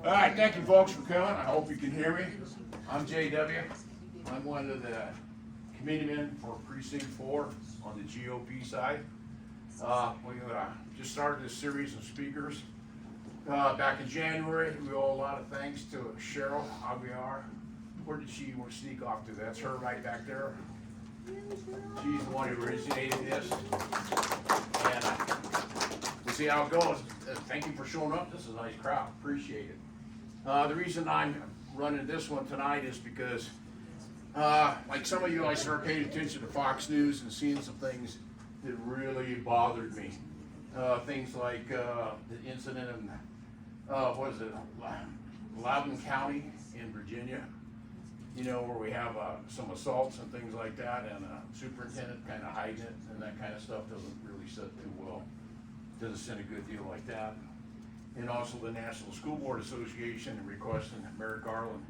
All right, thank you folks for coming. I hope you can hear me. I'm JW. I'm one of the committeemen for Precinct 4 on the GOP side. We just started this series of speakers back in January. We owe a lot of thanks to Cheryl Aguiar. Where did she sneak off to? That's her right back there. She's the one who originated this. And we'll see how it goes. Thank you for showing up. This is a nice crowd. Appreciate it. The reason I'm running this one tonight is because, like some of you, I started paying attention to Fox News and seeing some things that really bothered me. Things like the incident in, Loudoun County in Virginia, you know, where we have some assaults and things like that, and superintendent kind of hiding it, and that kind of stuff doesn't really sit too well. Doesn't send a good deal like that. And also the National School Board Association requesting Merrick Garland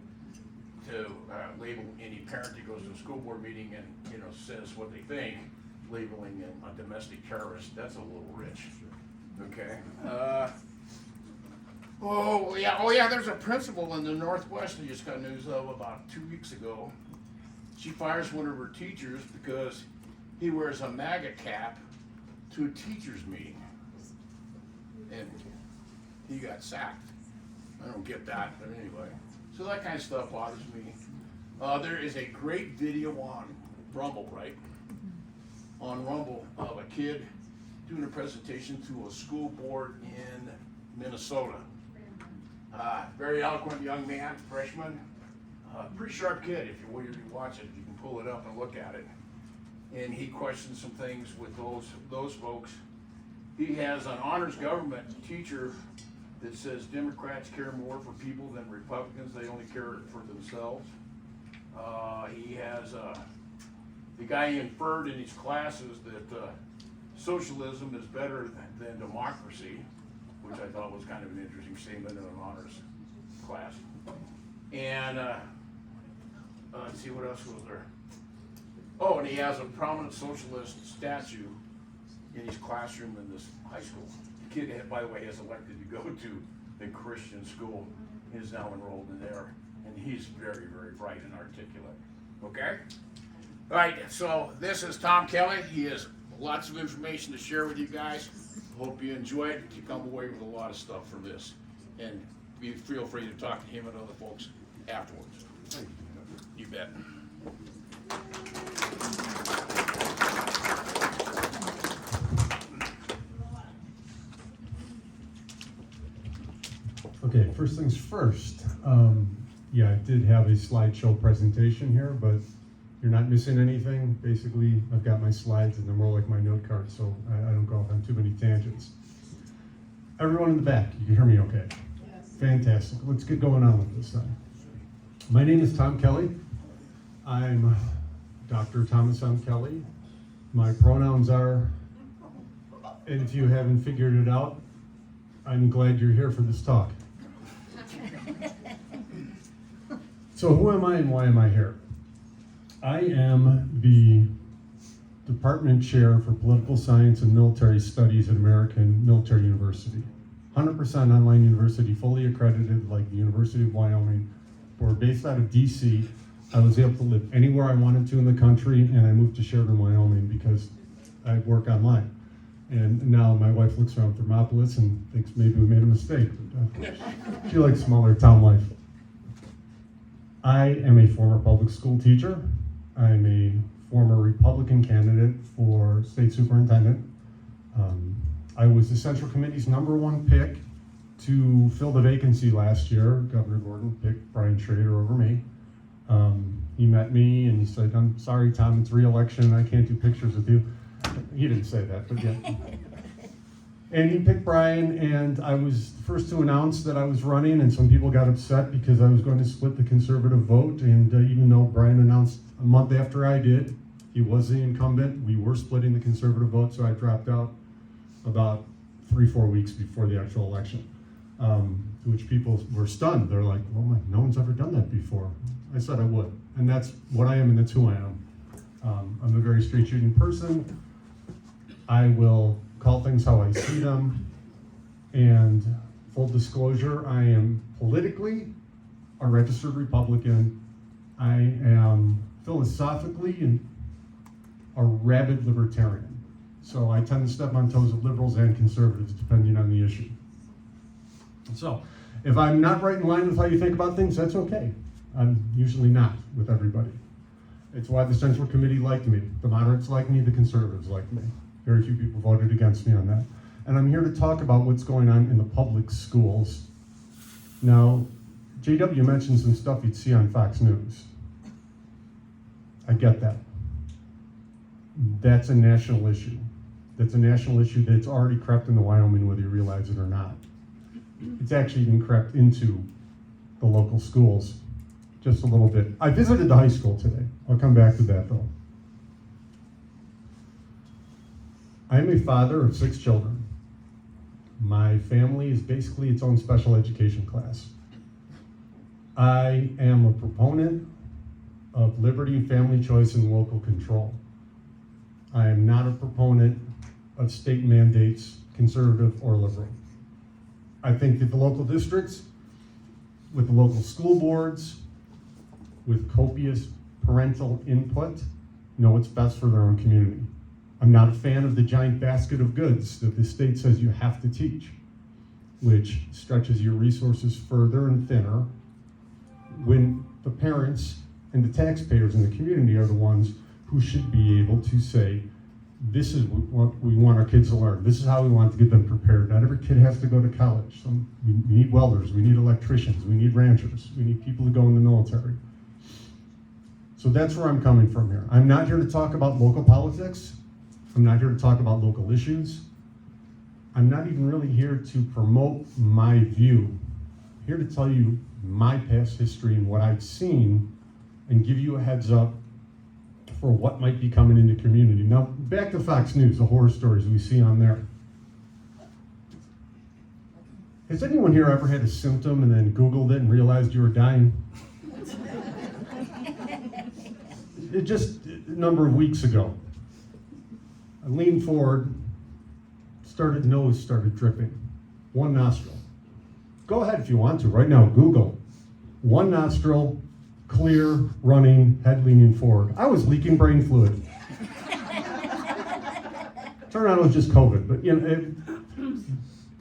to label any parent that goes to a school board meeting and, you know, says what they think, labeling them a domestic terrorist. That's a little rich. Okay. Oh yeah, there's a principal in the Northwest I just got news of about 2 weeks ago. She fires one of her teachers because he wears a MAGA cap to a teacher's meeting. And he got sacked. I don't get that, but anyway. So that kind of stuff bothers me. There is a great video on Rumble, right? On Rumble of a kid doing a presentation to a school board in Minnesota. Very eloquent young man, freshman. Pretty sharp kid if you watch it. You can pull it up and look at it. And he questions some things with those folks. He has an honors government teacher that says Democrats care more for people than Republicans. They only care for themselves. He has the guy inferred in his classes that socialism is better than democracy, which I thought was kind of an interesting statement in an honors class. And let's see, what else was there? Oh, and he has a prominent socialist statue in his classroom in this high school. The kid, by the way, is elected to go to the Christian school. He is now enrolled in there, and he's very, very bright and articulate. Okay? All right, so this is Tom Kelly. He has lots of information to share with you guys. Hope you enjoy it. You come away with a lot of stuff from this. And feel free to talk to him and other folks afterwards. You bet. Okay, first things first. Yeah, I did have a slideshow presentation here, but you're not missing anything. Basically, I've got my slides and they're more like my note cards, so I don't go off on too many tangents. Everyone in the back, you can hear me okay? Yes. Fantastic. Let's get going on with this then. My name is Tom Kelly. I'm Dr. Thomas M. Kelly. My pronouns are, and if you haven't figured it out, I'm glad you're here for this talk. So who am I and why am I here? I am the Department Chair for Political Science and Military Studies at American Military University. 100% online university, fully accredited like the University of Wyoming. We're based out of DC. I was able to live anywhere I wanted to in the country, and I moved to Sheridan, Wyoming because I work online. And now my wife looks around Thermopolis and thinks maybe we made a mistake. But, she likes smaller town life. I am a former public school teacher. I'm a former Republican candidate for state superintendent. I was the Central Committee's #1 pick to fill the vacancy last year. Governor Gordon picked Brian Schrader over me. He met me and he said, "I'm sorry, Tom, it's re-election. I can't do pictures with you." He didn't say that, but yeah. And he picked Brian, and I was the first to announce that I was running, and some people got upset because I was going to split the conservative vote, and even though Brian announced a month after I did, he was the incumbent, we were splitting the conservative vote, so I dropped out about 3-4 weeks before the actual election, to which people were stunned. They're like, well, no one's ever done that before. I said I would, and that's what I am, and that's who I am. I'm a very straight shooting person. I will call things how I see them, and Full disclosure, I am politically a registered Republican. I am philosophically a rabid libertarian. So I tend to step on toes of liberals and conservatives depending on the issue. So if I'm not right in line with how you think about things, that's okay. I'm usually not with everybody. It's why the Central Committee liked me. The moderates liked me, the conservatives liked me. Very few people voted against me on that. And I'm here to talk about what's going on in the public schools. Now, JW mentioned some stuff you'd see on Fox News. I get that. That's a national issue. That's a national issue that's already crept into Wyoming, whether you realize it or not. It's actually even crept into the local schools just a little bit. I visited the high school today. I'll come back to that though. I'm a father of 6 children. My family is basically its own special education class. I am a proponent of liberty, family choice, and local control. I am not a proponent of state mandates, conservative or liberal. I think that the local districts, with the local school boards, with copious parental input, know what's best for their own community. I'm not a fan of the giant basket of goods that the state says you have to teach, which stretches your resources further and thinner when the parents and the taxpayers in the community are the ones who should be able to say, this is what we want our kids to learn. This is how we want to get them prepared. Not every kid has to go to college. We need welders, we need electricians, we need ranchers, we need people to go in the military. So that's where I'm coming from here. I'm not here to talk about local politics. I'm not here to talk about local issues. I'm not even really here to promote my view. I'm here to tell you my past history and what I've seen and give you a heads up for what might be coming into community. Now, back to Fox News, the horror stories we see on there. Has anyone here ever had a symptom and then Googled it and realized you were dying? It just a number of weeks ago, I leaned forward, nose started dripping. One nostril. Go ahead if you want to, right now, Google. One nostril, clear, running, head leaning forward. I was leaking brain fluid. Turned out it was just COVID, but you know,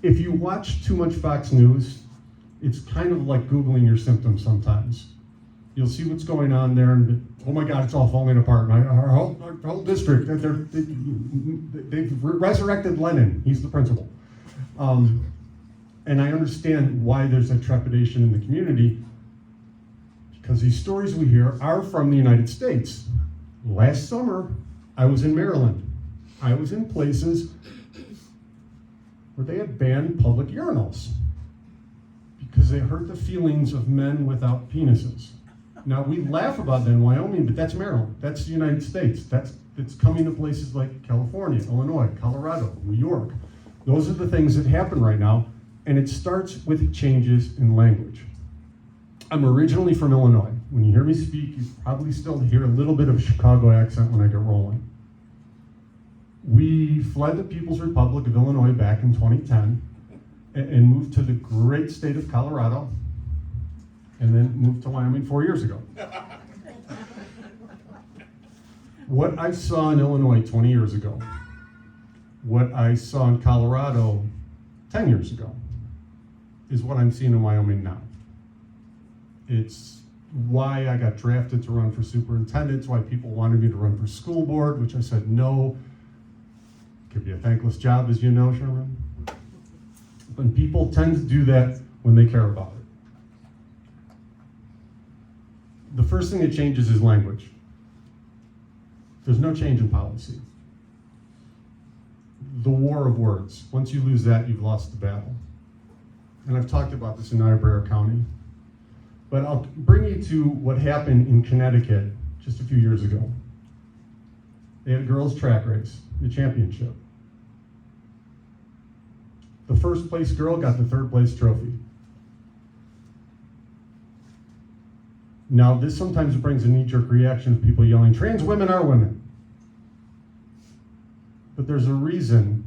if you watch too much Fox News, it's kind of like Googling your symptoms sometimes. You'll see what's going on there, and oh my God, it's all falling apart. Our whole district, they've resurrected Lenin. He's the principal. And I understand why there's a trepidation in the community, because these stories we hear are from the United States. Last summer, I was in Maryland. I was in places where they had banned public urinals because they hurt the feelings of men without penises. Now, we laugh about that in Wyoming, but that's Maryland. That's the United States. It's coming to places like California, Illinois, Colorado, New York. Those are the things that happen right now, and it starts with changes in language. I'm originally from Illinois. When you hear me speak, you probably still hear a little bit of a Chicago accent when I get rolling. We fled the People's Republic of Illinois back in 2010 and moved to the great state of Colorado, and then moved to Wyoming 4 years ago. What I saw in Illinois 20 years ago, what I saw in Colorado 10 years ago, is what I'm seeing in Wyoming now. It's why I got drafted to run for superintendent. It's why people wanted me to run for school board, which I said no. It could be a thankless job, as you know, Sherman. But people tend to do that when they care about it. The first thing that changes is language. There's no change in policy. The war of words. Once you lose that, you've lost the battle. And I've talked about this in Niobrara County. But I'll bring you to what happened in Connecticut just a few years ago. They had a girls' track race, the championship. The first place girl got the third place trophy. Now, this sometimes brings a knee-jerk reaction of people yelling, trans women are women. But there's a reason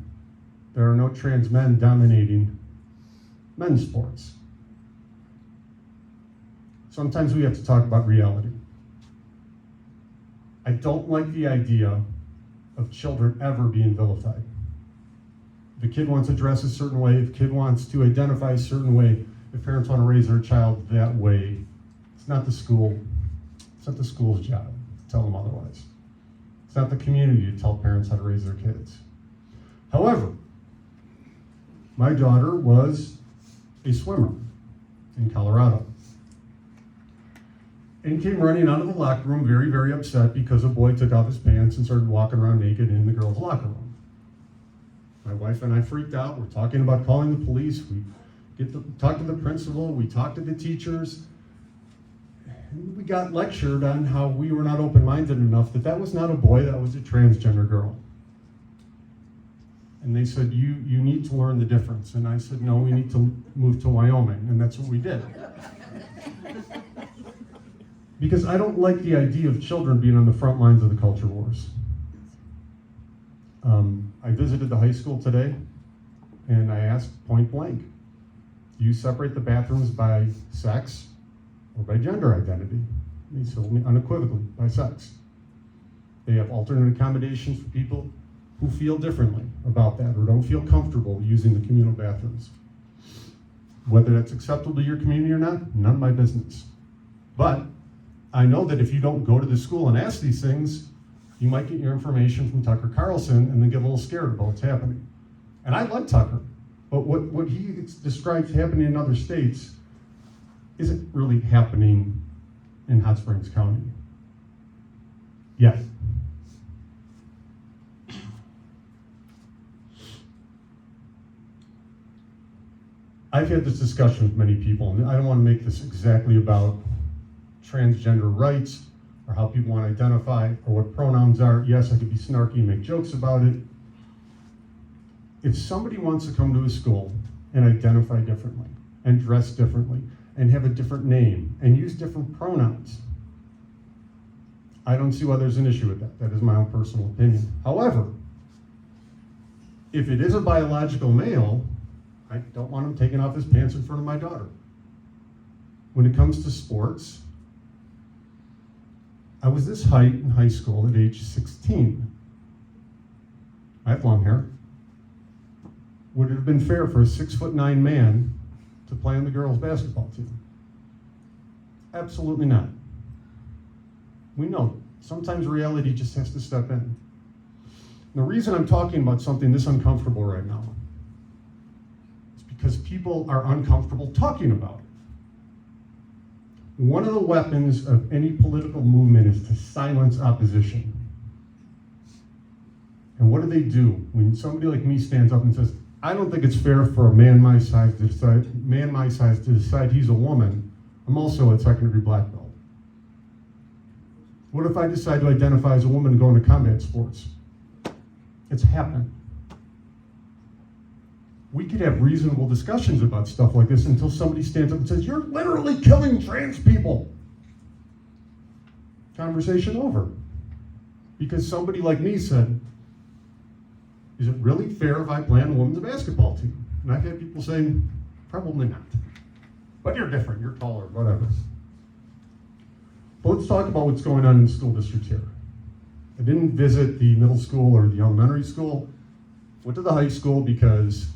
there are no trans men dominating men's sports. Sometimes we have to talk about reality. I don't like the idea of children ever being vilified. If a kid wants to dress a certain way, if a kid wants to identify a certain way, if parents want to raise their child that way, it's not the school's job to tell them otherwise. It's not the community to tell parents how to raise their kids. However, my daughter was a swimmer in Colorado and came running out of the locker room very, very upset because a boy took off his pants and started walking around naked in the girls' locker room. My wife and I freaked out. We're talking about calling the police. We talk to the principal. We talk to the teachers. And we got lectured on how we were not open-minded enough, that was not a boy, that was a transgender girl. And they said, you need to learn the difference. And I said, no, we need to move to Wyoming. And that's what we did. Because I don't like the idea of children being on the front lines of the culture wars. I visited the high school today, and I asked point blank, do you separate the bathrooms by sex or by gender identity? And they told me unequivocally, by sex. They have alternate accommodations for people who feel differently about that or don't feel comfortable using the communal bathrooms. Whether that's acceptable to your community or not, none of my business. But I know that if you don't go to the school and ask these things, you might get your information from Tucker Carlson and then get a little scared about what's happening. And I like Tucker, but what he describes happening in other states isn't really happening in Hot Springs County yet. I've had this discussion with many people, and I don't want to make this exactly about transgender rights or how people want to identify or what pronouns are. Yes, I could be snarky and make jokes about it. If somebody wants to come to a school and identify differently and dress differently and have a different name and use different pronouns, I don't see why there's an issue with that. That is my own personal opinion. However, if it is a biological male, I don't want him taking off his pants in front of my daughter. When it comes to sports, I was this height in high school at age 16. I have long hair. Would it have been fair for a 6'9" man to play on the girls' basketball team? Absolutely not. We know sometimes reality just has to step in. The reason I'm talking about something this uncomfortable right now is because people are uncomfortable talking about it. One of the weapons of any political movement is to silence opposition. And what do? When somebody like me stands up and says, I don't think it's fair for a man my size to decide he's a woman, I'm also a second-degree black belt. What if I decide to identify as a woman and go into combat sports? It's happened. We could have reasonable discussions about stuff like this until somebody stands up and says, you're literally killing trans people. Conversation over. Because somebody like me said, is it really fair if I play on a women's basketball team? And I've had people saying, probably not. But you're different, you're taller, whatever. But let's talk about what's going on in the school district here. I didn't visit the middle school or the elementary school. Went to the high school because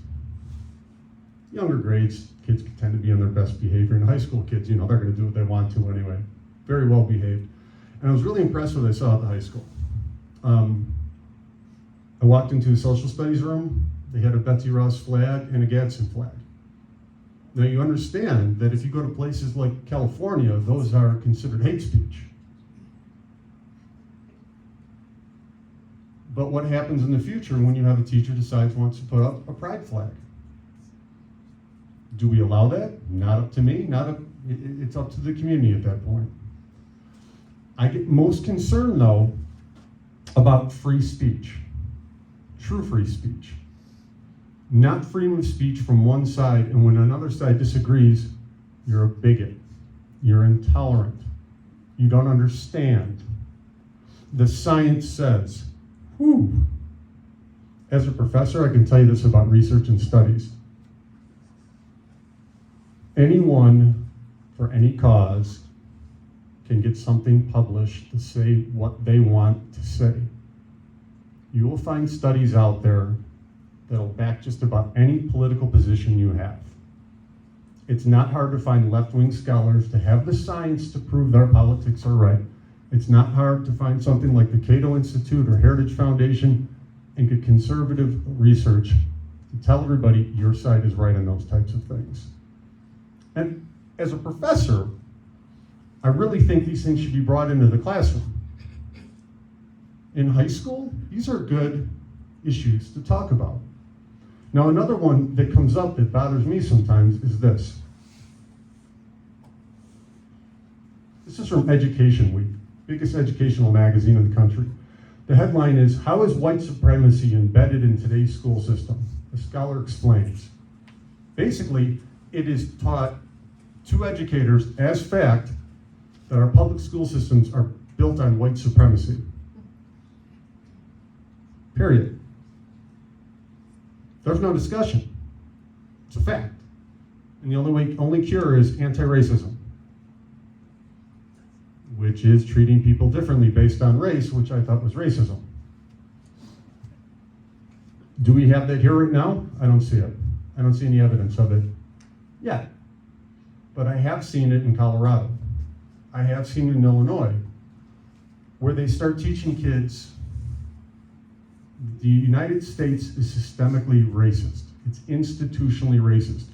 younger grades, kids tend to be on their best behavior. And high school kids, they're going to do what they want to anyway. Very well behaved. And I was really impressed with what I saw at the high school. I walked into the social studies room. They had a Betsy Ross flag and a Gadsden flag. Now you understand that if you go to places like California, those are considered hate speech. But what happens in the future when you have a teacher decides wants to put up a pride flag? Do we allow that? Not up to me. It's up to the community at that point. I get most concerned, though, about free speech. True free speech. Not freedom of speech from one side, and when another side disagrees, you're a bigot. You're intolerant. You don't understand. The science says, as a professor, I can tell you this about research and studies. Anyone for any cause can get something published to say what they want to say. You will find studies out there that'll back just about any political position you have. It's not hard to find left-wing scholars to have the science to prove their politics are right. It's not hard to find something like the Cato Institute or Heritage Foundation and get conservative research to tell everybody your side is right on those types of things. And as a professor, I really think these things should be brought into the classroom. In high school, these are good issues to talk about. Now, another one that comes up that bothers me sometimes is this. This is from Education Week, biggest educational magazine in the country. The headline is, "How is white supremacy embedded in today's school system?" The scholar explains. Basically, it is taught to educators as fact that our public school systems are built on white supremacy. Period. There's no discussion. It's a fact. And the only cure is anti-racism, which is treating people differently based on race, which I thought was racism. Do we have that here right now? I don't see it. I don't see any evidence of it yet. But I have seen it in Colorado. I have seen it in Illinois, where they start teaching kids the United States is systemically racist. It's institutionally racist.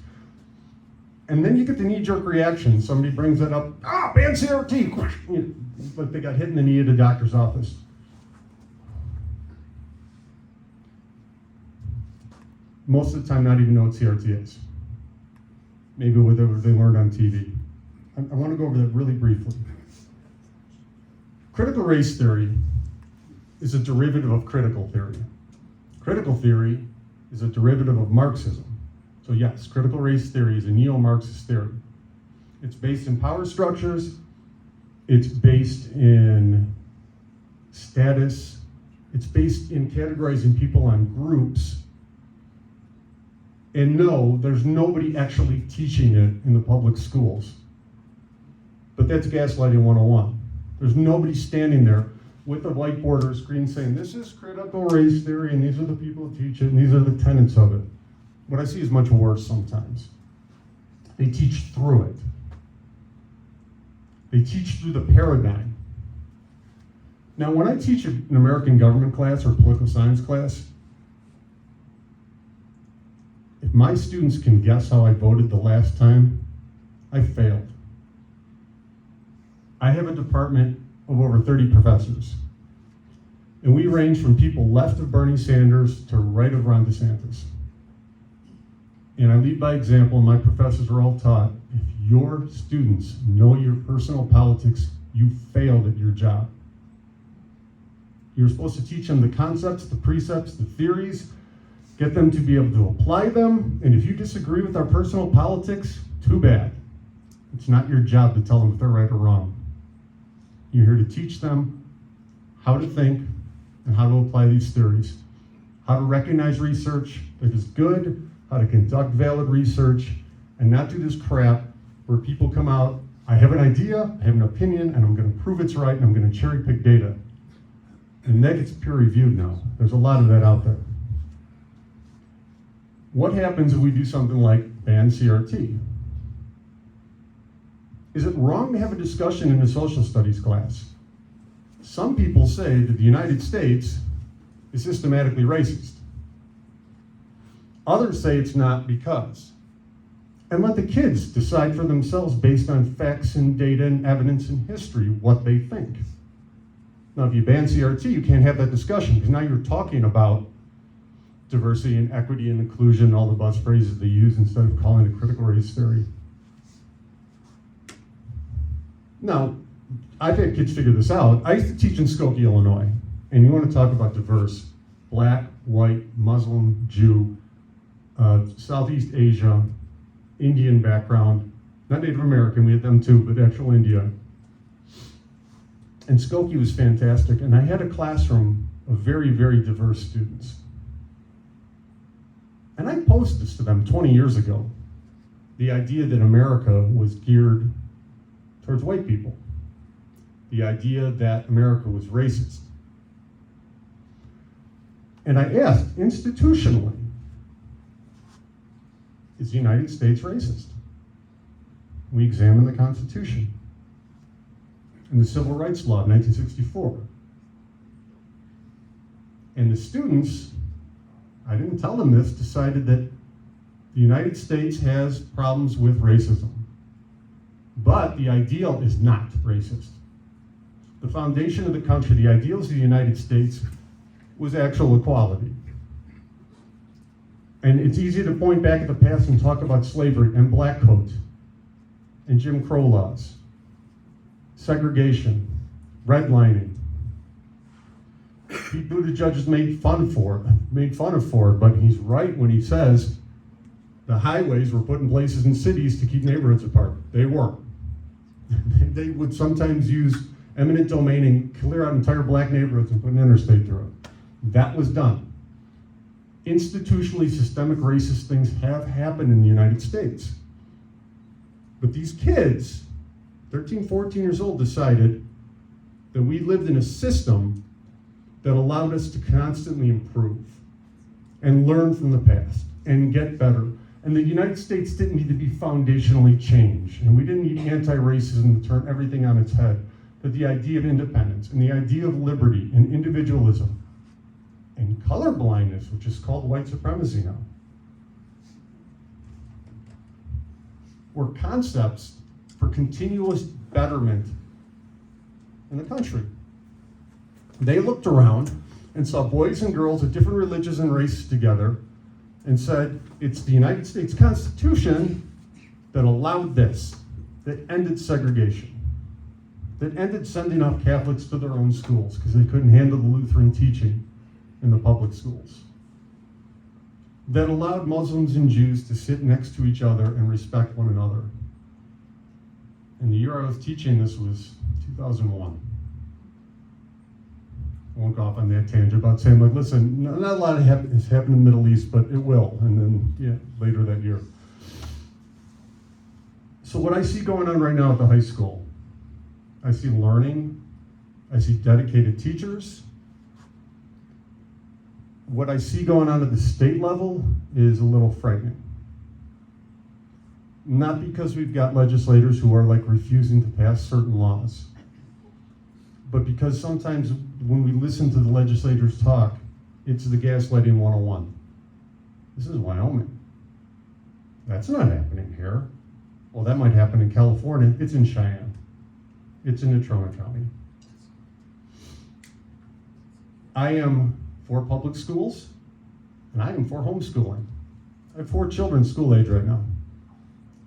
And then you get the knee-jerk reaction. Somebody brings it up, ban CRT. Like they got hit in the knee at a doctor's office. Most of the time, not even know what CRT is. Maybe whatever they learned on TV. I want to go over that really briefly. Critical race theory is a derivative of critical theory. Critical theory is a derivative of Marxism. So yes, critical race theory is a neo-Marxist theory. It's based in power structures, it's based in status, it's based in categorizing people on groups. And no, there's nobody actually teaching it in the public schools. But that's gaslighting 101. There's nobody standing there with a whiteboard or a screen saying, this is critical race theory, and these are the people who teach it, and these are the tenets of it. What I see is much worse sometimes. They teach through it. They teach through the paradigm. Now, when I teach an American government class or political science class, if my students can guess how I voted the last time, I failed. I have a department of over 30 professors. And we range from people left of Bernie Sanders to right of Ron DeSantis. And I lead by example, and my professors are all taught, if your students know your personal politics, you failed at your job. You're supposed to teach them the concepts, the precepts, the theories, get them to be able to apply them, and if you disagree with our personal politics, too bad. It's not your job to tell them if they're right or wrong. You're here to teach them how to think and how to apply these theories, how to recognize research that is good, how to conduct valid research, and not do this crap where people come out, I have an idea, I have an opinion, and I'm going to prove it's right, and I'm going to cherry pick data. And that gets peer reviewed now. There's a lot of that out there. What happens if we do something like ban CRT? Is it wrong to have a discussion in a social studies class? Some people say that the United States is systematically racist. Others say it's not because. And let the kids decide for themselves based on facts and data and evidence and history what they think. Now, if you ban CRT, you can't have that discussion because now you're talking about diversity and equity and inclusion, all the buzz phrases they use instead of calling it critical race theory. Now, I've had kids figure this out. I used to teach in Skokie, Illinois, and you want to talk about diverse, black, white, Muslim, Jew, Southeast Asia, Indian background, not Native American, we had them too, but actual India. And Skokie was fantastic, and I had a classroom of very, very diverse students. And I posed this to them 20 years ago. the idea that America was geared towards white people, the idea that America was racist. And I asked, institutionally, is the United States racist? We examined the Constitution and the Civil Rights Law of 1964. And the students, I didn't tell them this, decided that the United States has problems with racism. But the ideal is not racist. The foundation of the country, the ideals of the United States, was actual equality. And it's easy to point back at the past and talk about slavery and black coat and Jim Crow laws, segregation, redlining. Pete Buttigieg is made fun of for it, but he's right when he says the highways were put in places in cities to keep neighborhoods apart. They weren't. They would sometimes use eminent domain and clear out entire black neighborhoods and put an interstate through it. That was done. Institutionally systemic racist things have happened in the United States. But these kids, 13, 14 years old, decided that we lived in a system that allowed us to constantly improve and learn from the past and get better. And the United States didn't need to be foundationally changed. And we didn't need anti-racism to turn everything on its head. But the idea of independence and the idea of liberty and individualism and colorblindness, which is called white supremacy now, were concepts for continuous betterment in the country. They looked around and saw boys and girls of different religions and races together and said, it's the United States Constitution that allowed this, that ended segregation, that ended sending off Catholics to their own schools because they couldn't handle the Lutheran teaching in the public schools, that allowed Muslims and Jews to sit next to each other and respect one another. And the year I was teaching this was 2001. I won't go off on that tangent about saying, like, listen, not a lot has happened in the Middle East, but it will, and then later that year. So what I see going on right now at the high school, I see learning, I see dedicated teachers. What I see going on at the state level is a little frightening. Not because we've got legislators who are like refusing to pass certain laws, but because sometimes when we listen to the legislators talk, it's the gaslighting 101. This is Wyoming. That's not happening here. Well, that might happen in California. It's in Cheyenne. It's in Natrona County. I am for public schools, and I am for homeschooling. I have 4 children school age right now.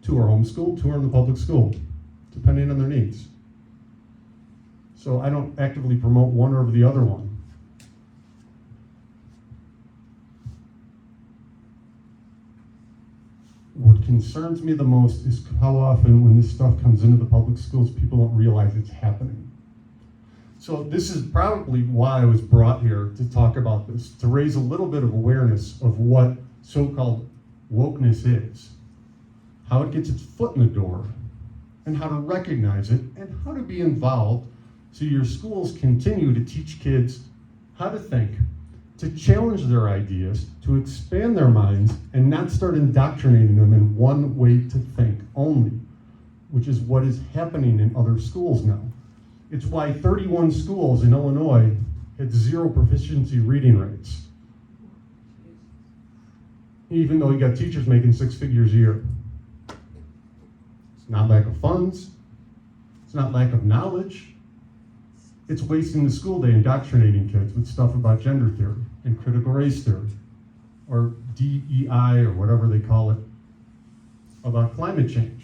2 are homeschooled, 2 are in the public school, depending on their needs. So I don't actively promote one over the other one. What concerns me the most is how often when this stuff comes into the public schools, people don't realize it's happening. So this is probably why I was brought here to talk about this, to raise a little bit of awareness of what so-called wokeness is, how it gets its foot in the door, and how to recognize it, and how to be involved so your schools continue to teach kids how to think, to challenge their ideas, to expand their minds, and not start indoctrinating them in one way to think only, which is what is happening in other schools now. It's why 31 schools in Illinois had 0 proficiency reading rates, even though you got teachers making 6 figures a year. It's not lack of funds, it's not lack of knowledge. It's wasting the school day indoctrinating kids with stuff about gender theory and critical race theory, or DEI, or whatever they call it, about climate change.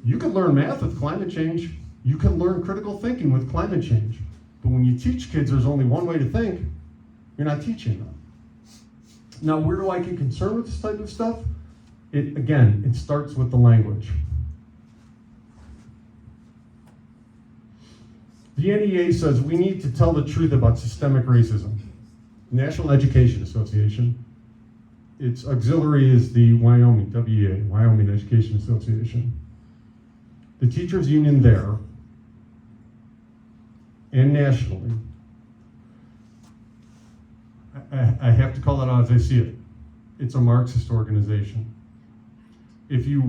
You can learn math with climate change. You can learn critical thinking with climate change. But when you teach kids there's only one way to think, you're not teaching them. Now, where do I get concerned with this type of stuff? It starts with the language. The NEA says we need to tell the truth about systemic racism. National Education Association. its auxiliary is the Wyoming, WEA, Wyoming Education Association. The teachers union there and nationally, I have to call it out as I see it. It's a Marxist organization. If you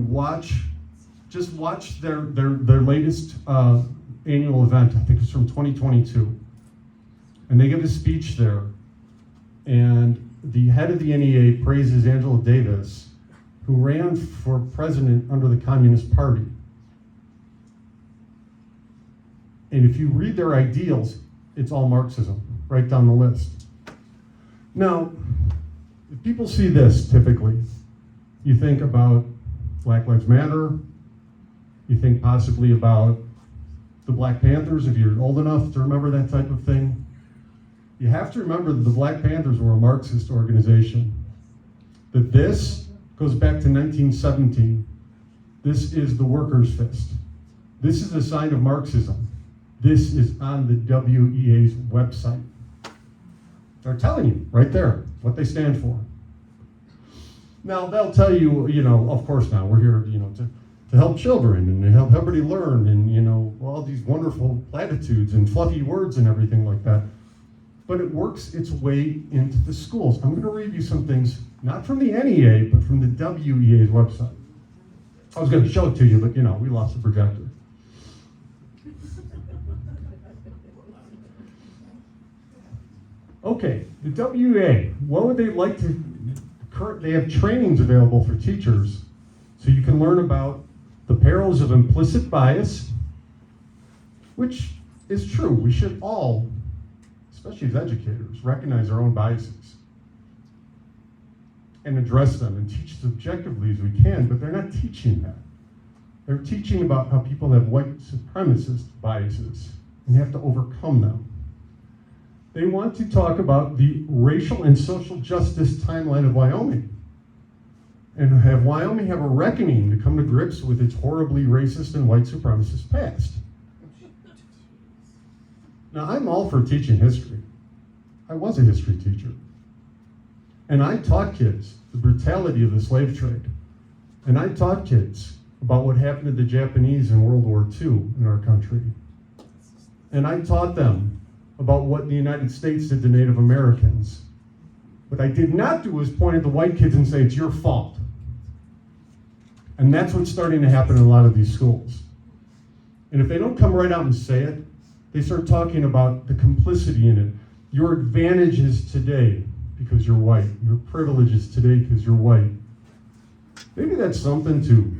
just watch their latest annual event, I think it's from 2022, and they give a speech there, and the head of the NEA praises Angela Davis, who ran for president under the Communist Party. And if you read their ideals, it's all Marxism, right down the list. Now, if people see this typically, you think about Black Lives Matter, you think possibly about the Black Panthers, if you're old enough to remember that type of thing. You have to remember that the Black Panthers were a Marxist organization. That this goes back to 1917. This is the workers' fist. This is a sign of Marxism. This is on the WEA's website. They're telling you right there what they stand for. Now, they'll tell you, of course now, we're here, to help children and to help everybody learn and, all these wonderful platitudes and fluffy words and everything like that. But it works its way into the schools. I'm going to read you some things, not from the NEA, but from the WEA's website. I was going to show it to you, but, we lost the projector. Okay, the WEA, what would they like to, they have trainings available for teachers so you can learn about the perils of implicit bias, which is true. We should all, especially as educators, recognize our own biases and address them and teach as objectively as we can, but they're not teaching that. They're teaching about how people have white supremacist biases and have to overcome them. They want to talk about the racial and social justice timeline of Wyoming and have Wyoming have a reckoning to come to grips with its horribly racist and white supremacist past. Now, I'm all for teaching history. I was a history teacher. And I taught kids the brutality of the slave trade. And I taught kids about what happened to the Japanese in World War II in our country. And I taught them about what the United States did to Native Americans. What I did not do was point at the white kids and say, it's your fault. And that's what's starting to happen in a lot of these schools. And if they don't come right out and say it, they start talking about the complicity in it. Your advantage is today because you're white. Your privilege is today because you're white. Maybe that's something to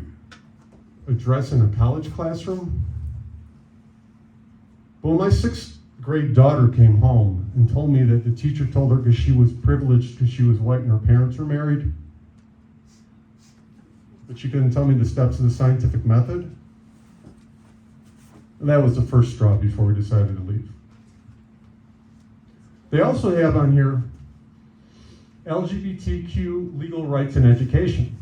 address in a college classroom. Well, my 6th grade daughter came home and told me that the teacher told her because she was privileged because she was white and her parents were married, but she couldn't tell me the steps of the scientific method. And that was the first straw before we decided to leave. They also have on here LGBTQ legal rights in education.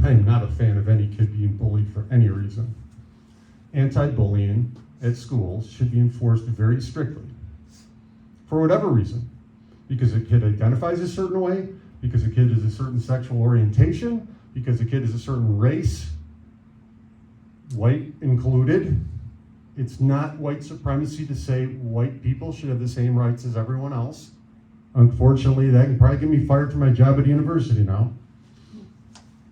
I'm not a fan of any kid being bullied for any reason. Anti-bullying at schools should be enforced very strictly. For whatever reason. Because a kid identifies a certain way, because a kid has a certain sexual orientation, because a kid is a certain race, white included. It's not white supremacy to say white people should have the same rights as everyone else. Unfortunately, that can probably get me fired from my job at a university now.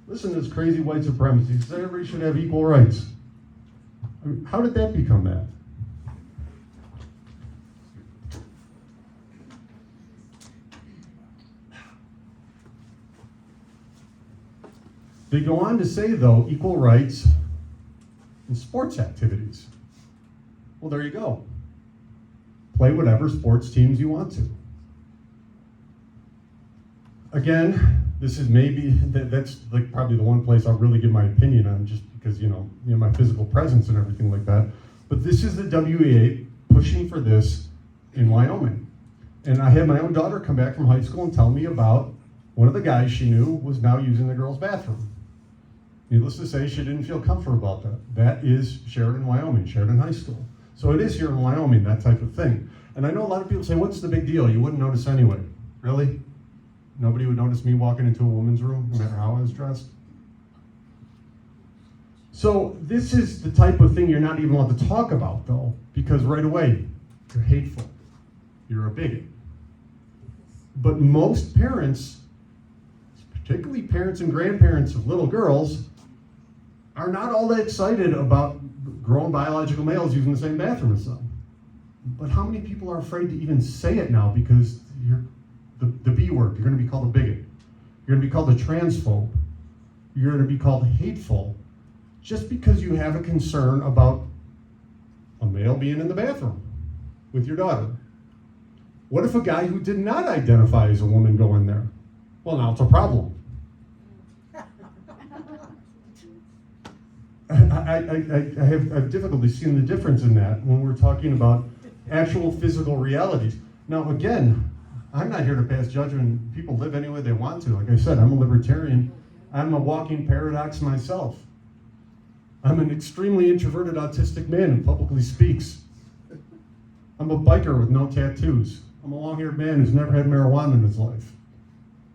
Listen to this crazy white supremacy. Say everybody should have equal rights. I mean, how did that become that? They go on to say, though, equal rights in sports activities. Well, there you go. Play whatever sports teams you want to. Again, this is that's like probably the one place I'll really give my opinion on, just because, my physical presence and everything like that. But this is the WEA pushing for this in Wyoming. And I had my own daughter come back from high school and tell me about one of the guys she knew was now using the girls' bathroom. Needless to say, she didn't feel comfortable about that. That is Sheridan, Wyoming, Sheridan High School. So it is here in Wyoming, that type of thing. And I know a lot of people say, what's the big deal? You wouldn't notice anyway. Really? Nobody would notice me walking into a woman's room, no matter how I was dressed? So this is the type of thing you're not even allowed to talk about, though, because right away, you're hateful. You're a bigot. But most parents, particularly parents and grandparents of little girls, are not all that excited about grown biological males using the same bathroom as them. But how many people are afraid to even say it now because you're the B word? You're going to be called a bigot. You're going to be called a transphobe. You're going to be called hateful just because you have a concern about a male being in the bathroom with your daughter. What if a guy who did not identify as a woman go in there? Well, now it's a problem. I have difficulty seeing the difference in that when we're talking about actual physical realities. Now, again, I'm not here to pass judgment. People live any way they want to. Like I said, I'm a libertarian. I'm a walking paradox myself. I'm an extremely introverted autistic man who publicly speaks. I'm a biker with no tattoos. I'm a long-haired man who's never had marijuana in his life.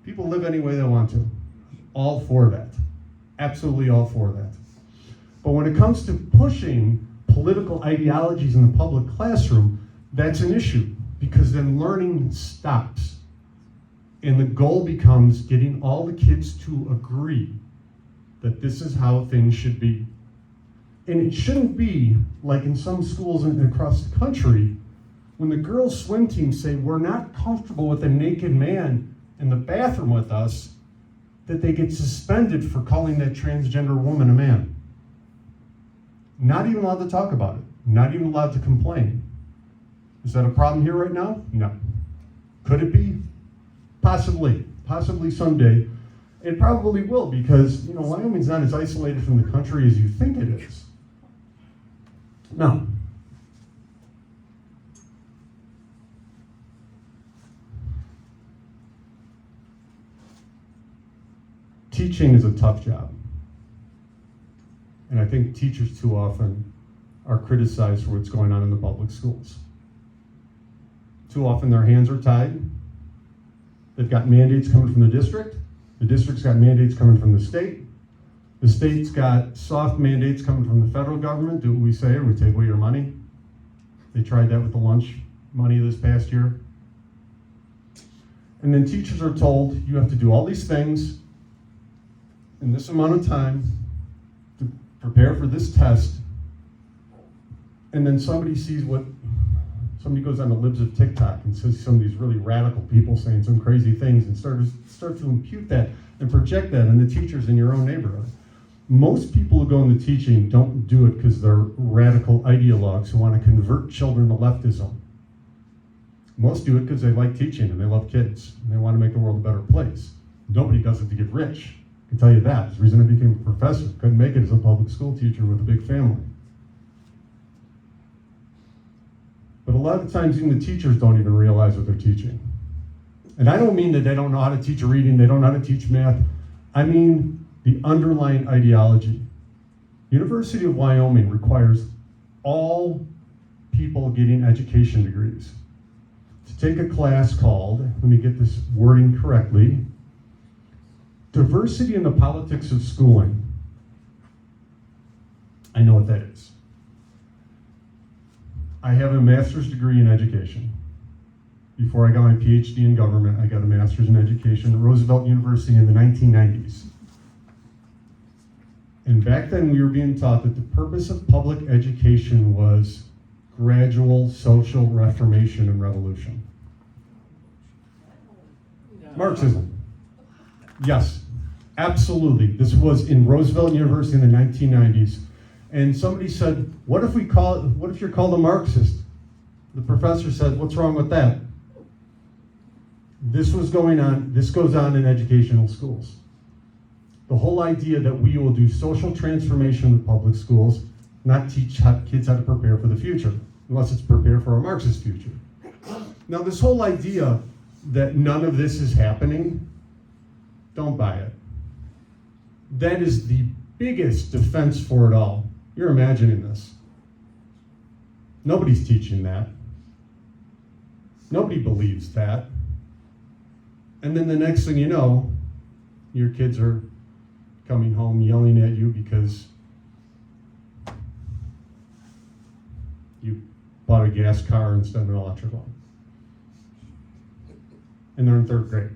People live any way they want to. All for that. Absolutely all for that. But when it comes to pushing political ideologies in the public classroom, that's an issue, because then learning stops. And the goal becomes getting all the kids to agree that this is how things should be. And it shouldn't be like in some schools across the country, when the girls' swim team say, we're not comfortable with a naked man in the bathroom with us, that they get suspended for calling that transgender woman a man. Not even allowed to talk about it. Not even allowed to complain. Is that a problem here right now? No. Could it be? Possibly. Possibly someday. It probably will, because Wyoming's not as isolated from the country as you think it is. Now, teaching is a tough job. And I think teachers too often are criticized for what's going on in the public schools. Too often their hands are tied. They've got mandates coming from the district's got mandates coming from the state's got soft mandates coming from the federal government. Do what we say or we take away your money. They tried that with the lunch money this past year. And then teachers are told, you have to do all these things in this amount of time to prepare for this test, and then somebody goes on the libs of TikTok and says some of these really radical people saying some crazy things and start to impute that and project that on the teachers in your own neighborhood. Most people who go into teaching don't do it because they're radical ideologues who want to convert children to leftism. Most do it because they like teaching and they love kids and they want to make the world a better place. Nobody does it to get rich. I can tell you that. It's the reason I became a professor. Couldn't make it as a public school teacher with a big family. But a lot of times even the teachers don't even realize what they're teaching. And I don't mean that they don't know how to teach reading, they don't know how to teach math. I mean the underlying ideology. University of Wyoming requires all people getting education degrees to take a class called, let me get this wording correctly, Diversity in the Politics of Schooling. I know what that is. I have a master's degree in education. Before I got my PhD in government, I got a master's in education at Roosevelt University in the 1990s. And back then we were being taught that the purpose of public education was gradual social reformation and revolution. Marxism. Yes, absolutely. This was in Roosevelt University in the 1990s. And somebody said, what if you're called a Marxist? The professor said, what's wrong with that? This goes on in educational schools. The whole idea that we will do social transformation in the public schools, not teach kids how to prepare for the future, unless it's prepare for a Marxist future. Now this whole idea that none of this is happening, don't buy it. That is the biggest defense for it all. You're imagining this. Nobody's teaching that. Nobody believes that. And then the next thing you know, your kids are coming home yelling at you because you bought a gas car instead of an electric one. And they're in 3rd grade.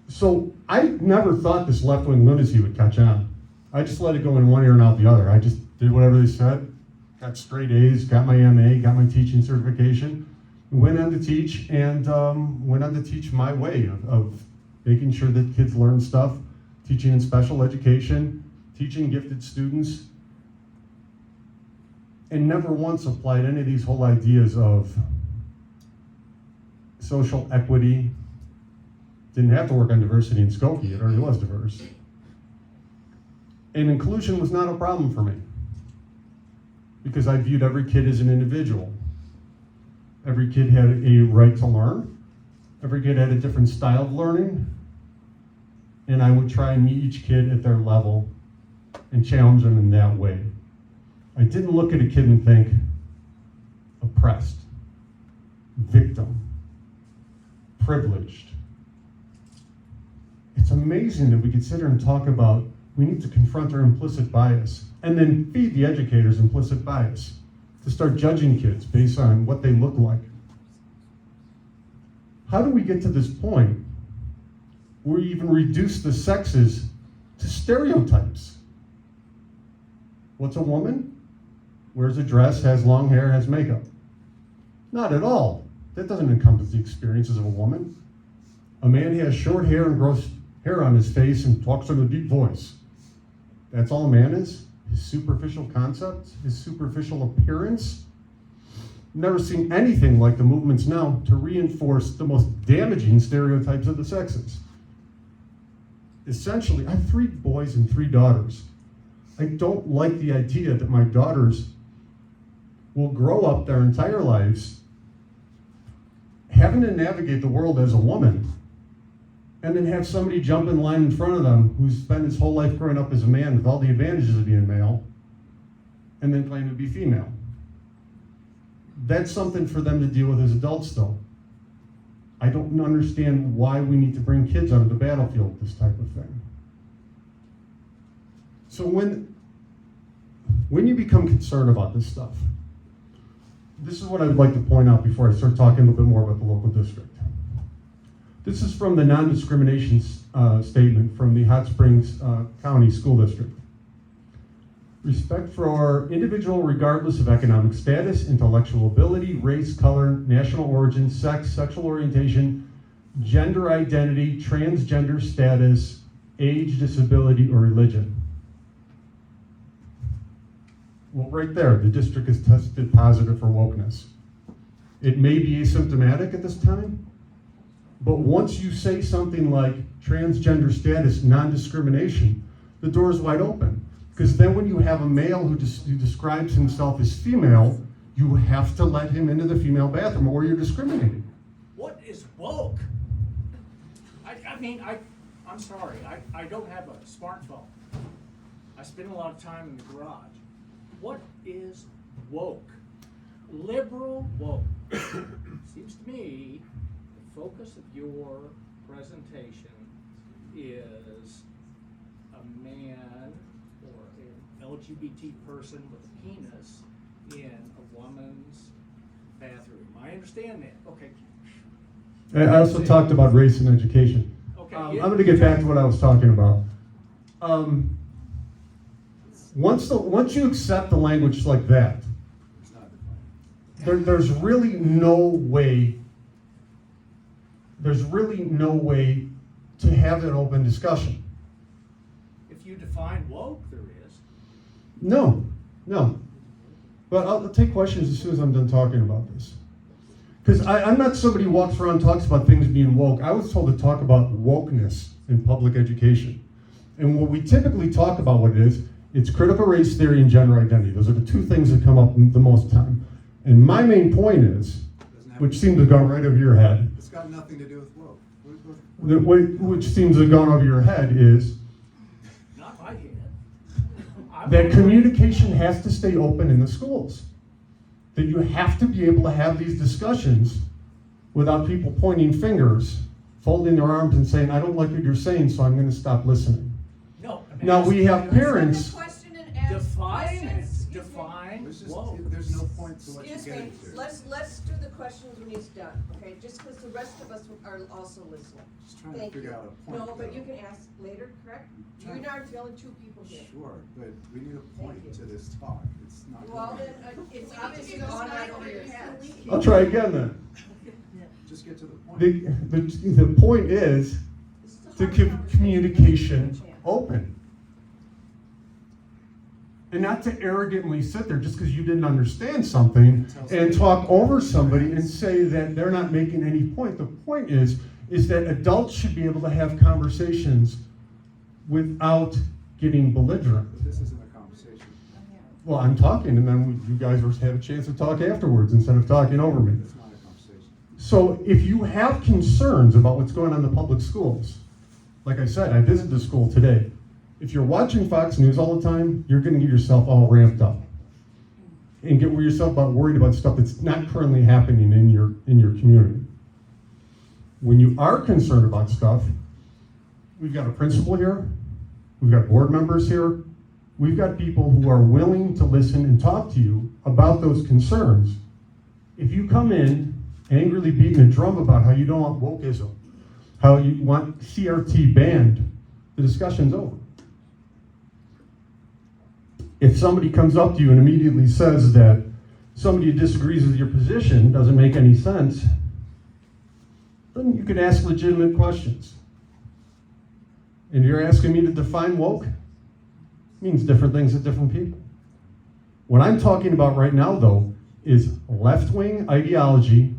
So I never thought this left-wing lunacy would catch on. I just let it go in one ear and out the other. I just did whatever they said, got straight A's, got my MA, got my teaching certification, went on to teach, and went on to teach my way of making sure that kids learn stuff, teaching in special education, teaching gifted students, and never once applied any of these whole ideas of social equity. Didn't have to work on diversity in Skokie, it already was diverse. And inclusion was not a problem for me because I viewed every kid as an individual. Every kid had a right to learn. Every kid had a different style of learning. And I would try and meet each kid at their level and challenge them in that way. I didn't look at a kid and think, oppressed, victim, privileged. It's amazing that we could sit here and talk about we need to confront our implicit bias and then feed the educators implicit bias to start judging kids based on what they look like. How do we get to this point where we even reduce the sexes to stereotypes? What's a woman? Wears a dress, has long hair, has makeup. Not at all. That doesn't encompass the experiences of a woman. A man has short hair and gross hair on his face and talks in a deep voice. That's all a man is? His superficial concepts, his superficial appearance. Never seen anything like the movements now to reinforce the most damaging stereotypes of the sexes. Essentially, I have 3 boys and 3 daughters. I don't like the idea that my daughters will grow up their entire lives having to navigate the world as a woman and then have somebody jump in line in front of them who's spent his whole life growing up as a man with all the advantages of being male and then claim to be female. That's something for them to deal with as adults though. I don't understand why we need to bring kids onto the battlefield with this type of thing. So when you become concerned about this stuff, this is what I would like to point out before I start talking a little bit more about the local district. This is from the non-discrimination statement from the Hot Springs County School District. Respect for our individual regardless of economic status, intellectual ability, race, color, national origin, sex, sexual orientation, gender identity, transgender status, age, disability, or religion. Well, right there, the district is tested positive for wokeness. It may be asymptomatic at this time, but once you say something like transgender status, non-discrimination, the door is wide open. Because then when you have a male who describes himself as female, you have to let him into the female bathroom or you're discriminating. What is woke? I'm sorry, I don't have a smartphone. I spend a lot of time in the garage. What is woke? Liberal woke. Seems to me the focus of your presentation is a man or an LGBT person with a penis in a woman's bathroom. I understand that. Okay. I also talked about race and education. Okay. I'm going to get back to what I was talking about. Once you accept the language like that, there's really no way to have an open discussion. If you define woke, there is. No. But I'll take questions as soon as I'm done talking about this. Because I'm not somebody who walks around and talks about things being woke. I was told to talk about wokeness in public education. And what we typically talk about what it is, it's critical race theory and gender identity. Those are the 2 things that come up the most time. And my main point is, which seems to have gone right over your head. It's got nothing to do with woke. Which seems to have gone over your head is Not my head. that communication has to stay open in the schools. That you have to be able to have these discussions without people pointing fingers, folding their arms and saying, I don't like what you're saying, so I'm going to stop listening. No. Now, we have Answer the parents. question and ask Define questions. it, Excuse me. define, Let's just, whoa. there's no point to what you're Excuse me, getting to. let's do the questions when he's done, okay? Just because the rest of us are also listening. Just trying to Thank figure you. out a point. No, but though. you can ask later, correct? You're not the only two people here. Sure, but we need a point Thank you. to this talk. It's not. Well, gonna- then, it's obviously gone right over your heads. I'll try again then. Just get to the point. The point is This is a to hard keep conversation. communication open. And not to arrogantly sit there just because you didn't understand something and talk over somebody and say that they're not making any point. The point is that adults should be able to have conversations without getting belligerent. But this isn't a conversation. Well, I'm talking and then you guys have a chance to talk afterwards instead of talking over me. It's not a conversation. So if you have concerns about what's going on in the public schools, like I said, I visited the school today. If you're watching Fox News all the time, you're going to get yourself all ramped up and get yourself worried about stuff that's not currently happening in your community. When you are concerned about stuff, we've got a principal here, we've got board members here, we've got people who are willing to listen and talk to you about those concerns. If you come in angrily beating a drum about how you don't want wokeism, how you want CRT banned, the discussion's over. If somebody comes up to you and immediately says that somebody who disagrees with your position doesn't make any sense, then you could ask legitimate questions. And you're asking me to define woke? It means different things to different people. What I'm talking about right now, though, is left-wing ideology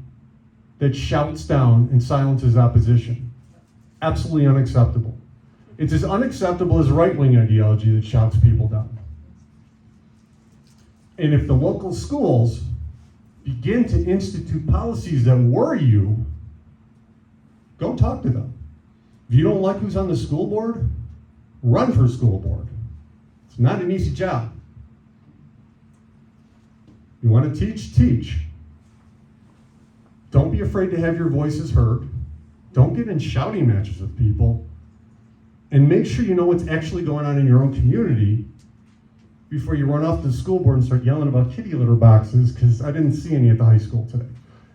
that shouts down and silences opposition. Absolutely unacceptable. It's as unacceptable as right-wing ideology that shouts people down. And if the local schools begin to institute policies that worry you, go talk to them. If you don't like who's on the school board, run for school board. It's not an easy job. You want to teach, teach. Don't be afraid to have your voices heard. Don't get in shouting matches with people. And make sure you know what's actually going on in your own community before you run off to the school board and start yelling about kitty litter boxes, because I didn't see any at the high school today.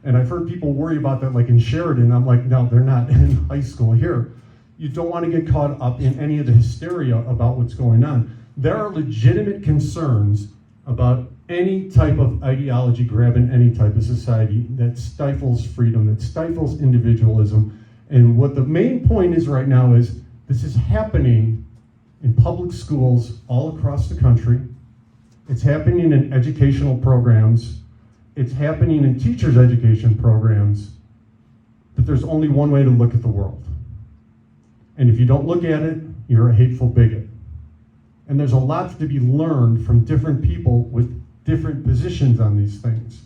And I've heard people worry about that, like in Sheridan. I'm like, no, they're not in high school here. You don't want to get caught up in any of the hysteria about what's going on. There are legitimate concerns about any type of ideology grabbing any type of society that stifles freedom, that stifles individualism. And what the main point is right now is this is happening in public schools all across the country. It's happening in educational programs. It's happening in teachers' education programs. But there's only one way to look at the world. And if you don't look at it, you're a hateful bigot. And there's a lot to be learned from different people with different positions on these things.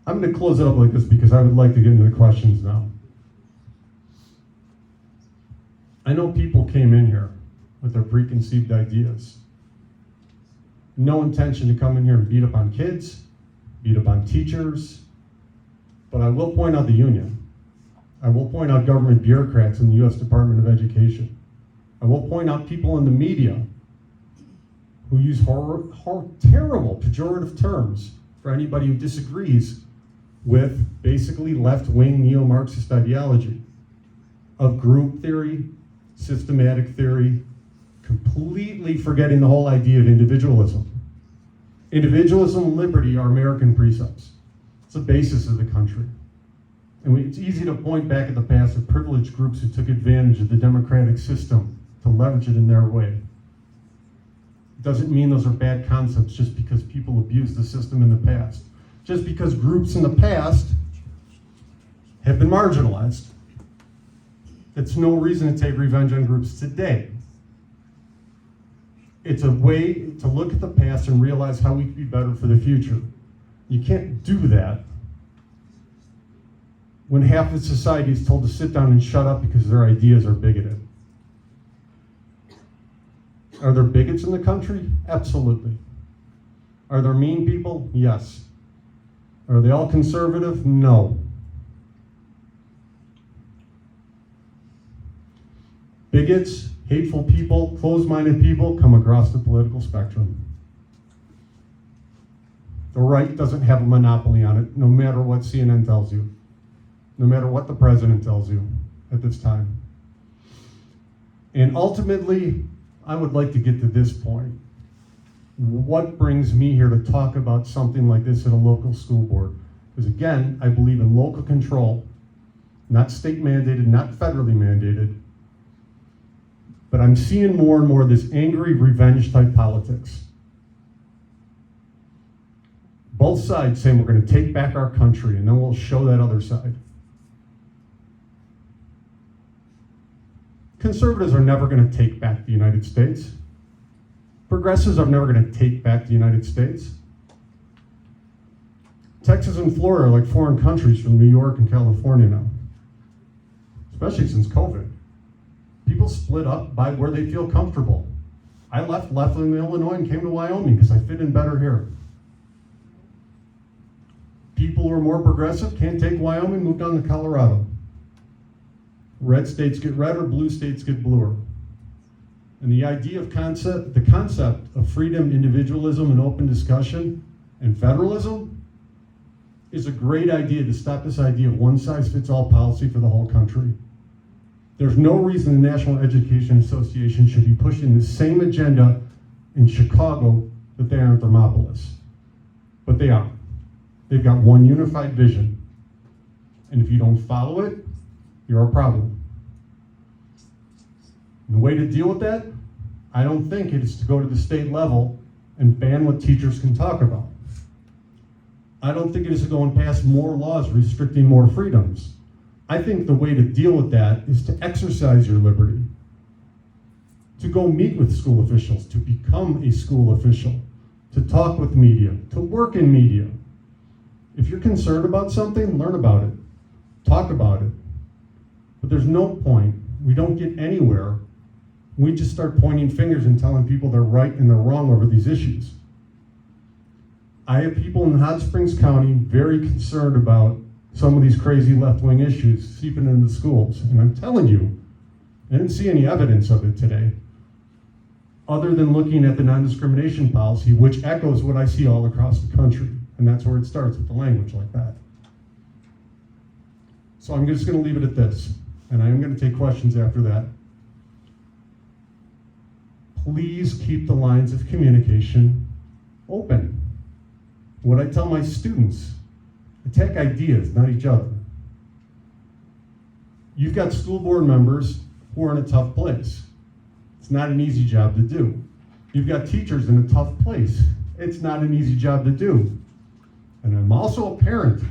I'm going to close it up like this because I would like to get into the questions now. I know people came in here with their preconceived ideas. No intention to come in here and beat up on kids, beat up on teachers, but I will point out the union. I will point out government bureaucrats in the U.S. Department of Education. I will point out people in the media who use terrible pejorative terms for anybody who disagrees with basically left-wing neo-Marxist ideology of group theory, systematic theory, completely forgetting the whole idea of individualism. Individualism and liberty are American precepts. It's the basis of the country. And it's easy to point back at the past of privileged groups who took advantage of the democratic system to leverage it in their way. It doesn't mean those are bad concepts just because people abused the system in the past. Just because groups in the past have been marginalized. It's no reason to take revenge on groups today. It's a way to look at the past and realize how we can be better for the future. You can't do that when half of society is told to sit down and shut up because their ideas are bigoted. Are there bigots in the country? Absolutely. Are there mean people? Yes. Are they all conservative? No. Bigots, hateful people, closed-minded people come across the political spectrum. The right doesn't have a monopoly on it, no matter what CNN tells you, no matter what the president tells you at this time. And ultimately, I would like to get to this point. What brings me here to talk about something like this at a local school board? Because again, I believe in local control, not state mandated, not federally mandated. But I'm seeing more and more of this angry revenge type politics. Both sides saying we're going to take back our country and then we'll show that other side. Conservatives are never going to take back the United States. Progressives are never going to take back the United States. Texas and Florida are like foreign countries from New York and California now, especially since COVID. People split up by where they feel comfortable. I left Illinois and came to Wyoming because I fit in better here. People who are more progressive can't take Wyoming, move down to Colorado. Red states get redder, blue states get bluer. And the idea of the concept of freedom, individualism, and open discussion and federalism is a great idea to stop this idea of one-size-fits-all policy for the whole country. There's no reason the National Education Association should be pushing the same agenda in Chicago that they are in Thermopolis. But they are. They've got one unified vision. And if you don't follow it, you're a problem. And the way to deal with that, I don't think it is to go to the state level and ban what teachers can talk about. I don't think it is to go and pass more laws restricting more freedoms. I think the way to deal with that is to exercise your liberty, to go meet with school officials, to become a school official, to talk with media, to work in media. If you're concerned about something, learn about it, talk about it. But there's no point, we don't get anywhere, we just start pointing fingers and telling people they're right and they're wrong over these issues. I have people in Hot Springs County very concerned about some of these crazy left-wing issues seeping into schools. And I'm telling you, I didn't see any evidence of it today, other than looking at the non-discrimination policy, which echoes what I see all across the country. And that's where it starts, with the language like that. So I'm just gonna leave it at this, and I am gonna take questions after that. Please keep the lines of communication open. What I tell my students, attack ideas, not each other. You've got school board members who are in a tough place. It's not an easy job to do. You've got teachers in a tough place. It's not an easy job to do. And I'm also a parent.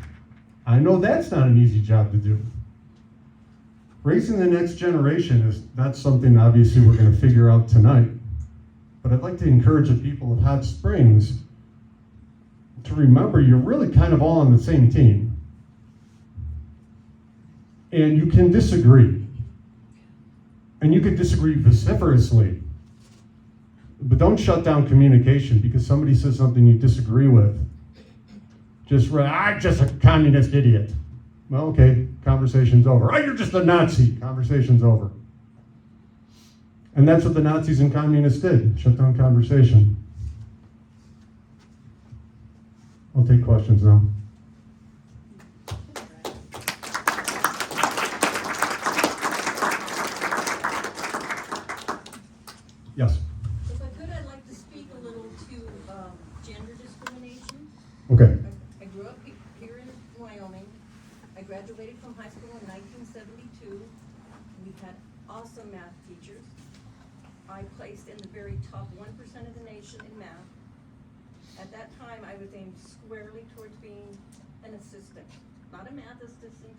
I know that's not an easy job to do. Raising the next generation is not something obviously we're going to figure out tonight. But I'd like to encourage the people of Hot Springs to remember you're really kind of all on the same team. And you can disagree. And you can disagree vociferously. But don't shut down communication because somebody says something you disagree with. I'm just a communist idiot. Well, okay, conversation's over. Oh, you're just a Nazi. Conversation's over. And that's what the Nazis and communists did, shut down conversation. I'll take questions now. Yes. If I could, I'd like to speak a little to gender discrimination. Okay. I grew up here in Wyoming. I graduated from high school in 1972. We had awesome math teachers. I placed in the very top 1% of the nation in math. At that time, I was aimed squarely towards being an assistant, not a math assistant,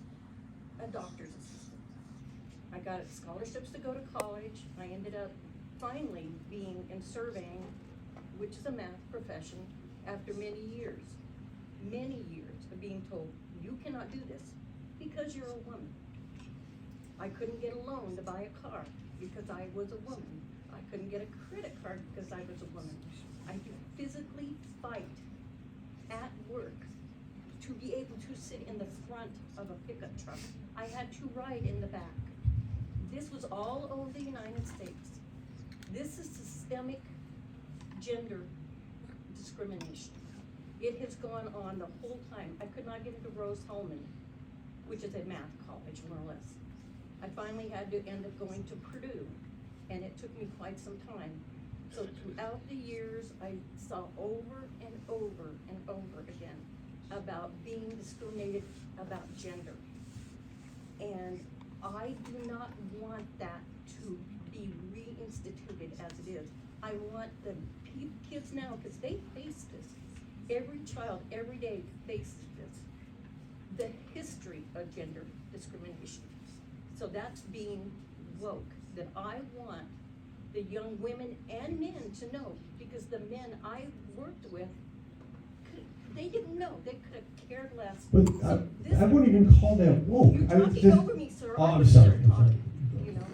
a doctor's assistant. I got scholarships to go to college. I ended up finally being in surveying, which is a math profession, after many years of being told, you cannot do this because you're a woman. I couldn't get a loan to buy a car because I was a woman. I couldn't get a credit card because I was a woman. I had to physically fight at work to be able to sit in the front of a pickup truck. I had to ride in the back. This was all over the United States. This is systemic gender discrimination. It has gone on the whole time. I could not get into Rose-Hulman, which is a math college, more or less. I finally had to end up going to Purdue, and it took me quite some time. So throughout the years, I saw over and over and over again about being discriminated about gender. And I do not want that to be reinstituted as it is. I want the kids now, because they face this. Every child, every day faces this. The history of gender discrimination. So that's being woke, that I want the young women and men to know, because the men I worked with, they didn't know, they could have cared less. But So this- I wouldn't even call that woke. You're I was talking just- over me, sir. Oh, I I'm was sorry, still I'm sorry. talking, you know?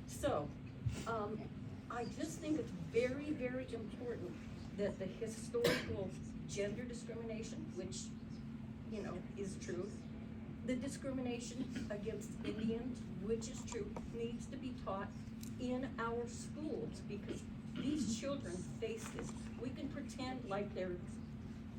So, I just think it's very, very important that the historical gender discrimination, which, you know, is true, the discrimination against Indians, which is true, needs to be taught in our schools, because these children face this. We can pretend like they're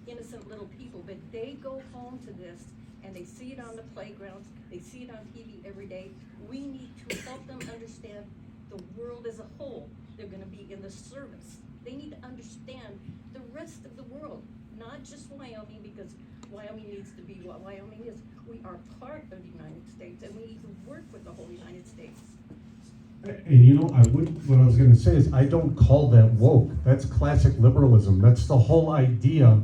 innocent little people, but they go home to this and they see it on the playgrounds, they see it on TV every day. We need to help them understand the world as a whole. They're gonna be in the service. They need to understand the rest of the world, not just Wyoming, because Wyoming needs to be what Wyoming is. We are part of the United States, and we need to work with the whole United States. And you know, what I was gonna say is, I don't call that woke. That's classic liberalism. That's the whole idea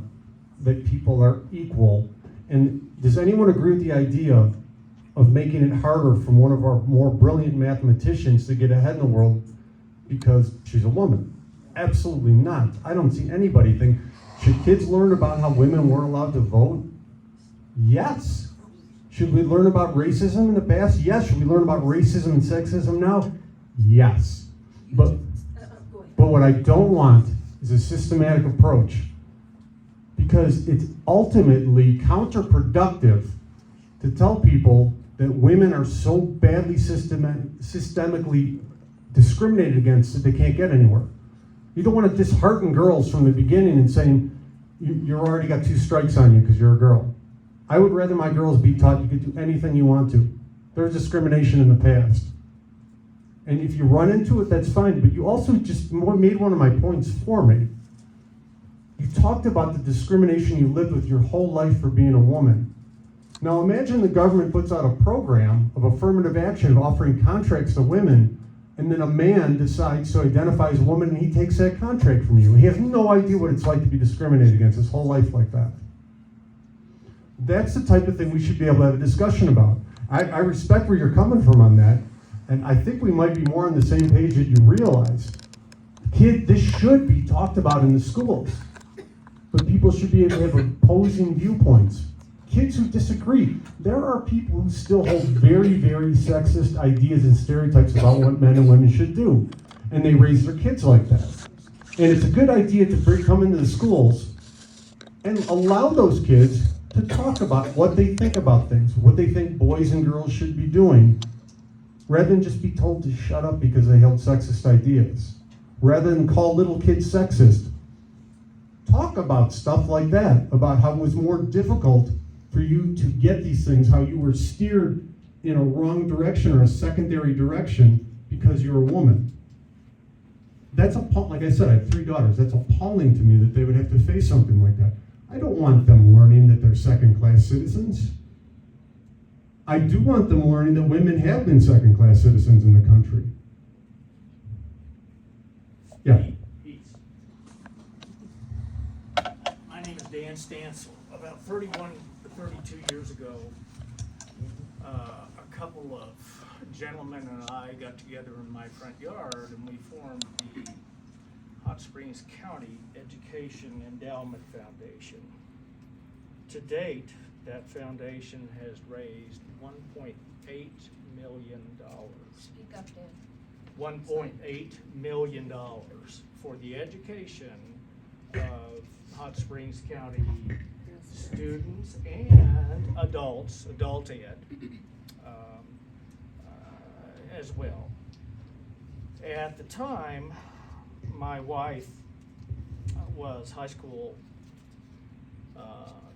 that people are equal. And does anyone agree with the idea of making it harder for one of our more brilliant mathematicians to get ahead in the world because she's a woman? Absolutely not. I don't see anybody think, should kids learn about how women weren't allowed to vote? Yes. Should we learn about racism in the past? Yes. Should we learn about racism and sexism now? Yes. But Go ahead. what I don't want is a systematic approach, because it's ultimately counterproductive to tell people that women are so badly systemically discriminated against that they can't get anywhere. You don't want to dishearten girls from the beginning and saying, you already got 2 strikes on you because you're a girl. I would rather my girls be taught you could do anything you want to. There's discrimination in the past. And if you run into it, that's fine, but you also just made one of my points for me. You talked about the discrimination you lived with your whole life for being a woman. Now imagine the government puts out a program of affirmative action offering contracts to women, and then a man decides to identify as a woman and he takes that contract from you. He has no idea what it's like to be discriminated against his whole life like that. That's the type of thing we should be able to have a discussion about. I respect where you're coming from on that, and I think we might be more on the same page that you realize. This should be talked about in the schools, but people should be able to have opposing viewpoints. Kids who disagree. There are people who still hold very, very sexist ideas and stereotypes about what men and women should do, and they raise their kids like that. And it's a good idea to come into the schools and allow those kids to talk about what they think about things, what they think boys and girls should be doing, rather than just be told to shut up because they held sexist ideas. Rather than call little kids sexist, talk about stuff like that, about how it was more difficult for you to get these things, how you were steered in a wrong direction or a secondary direction because you're a woman. That's appalling. Like I said, I have 3 daughters. That's appalling to me that they would have to face something like that. I don't want them learning that they're second-class citizens. I do want them learning that women have been second-class citizens in the country. Yeah. Peace. My name is Dan Stansel. About 31 to 32 years ago, a couple of gentlemen and I got together in my front yard and we formed the Hot Springs County Education Endowment Foundation. To date, that foundation has raised $1.8 million. Speak up, Dan. $1.8 million for the education of Hot Springs County students and adult ed, as well. At the time, my wife was high school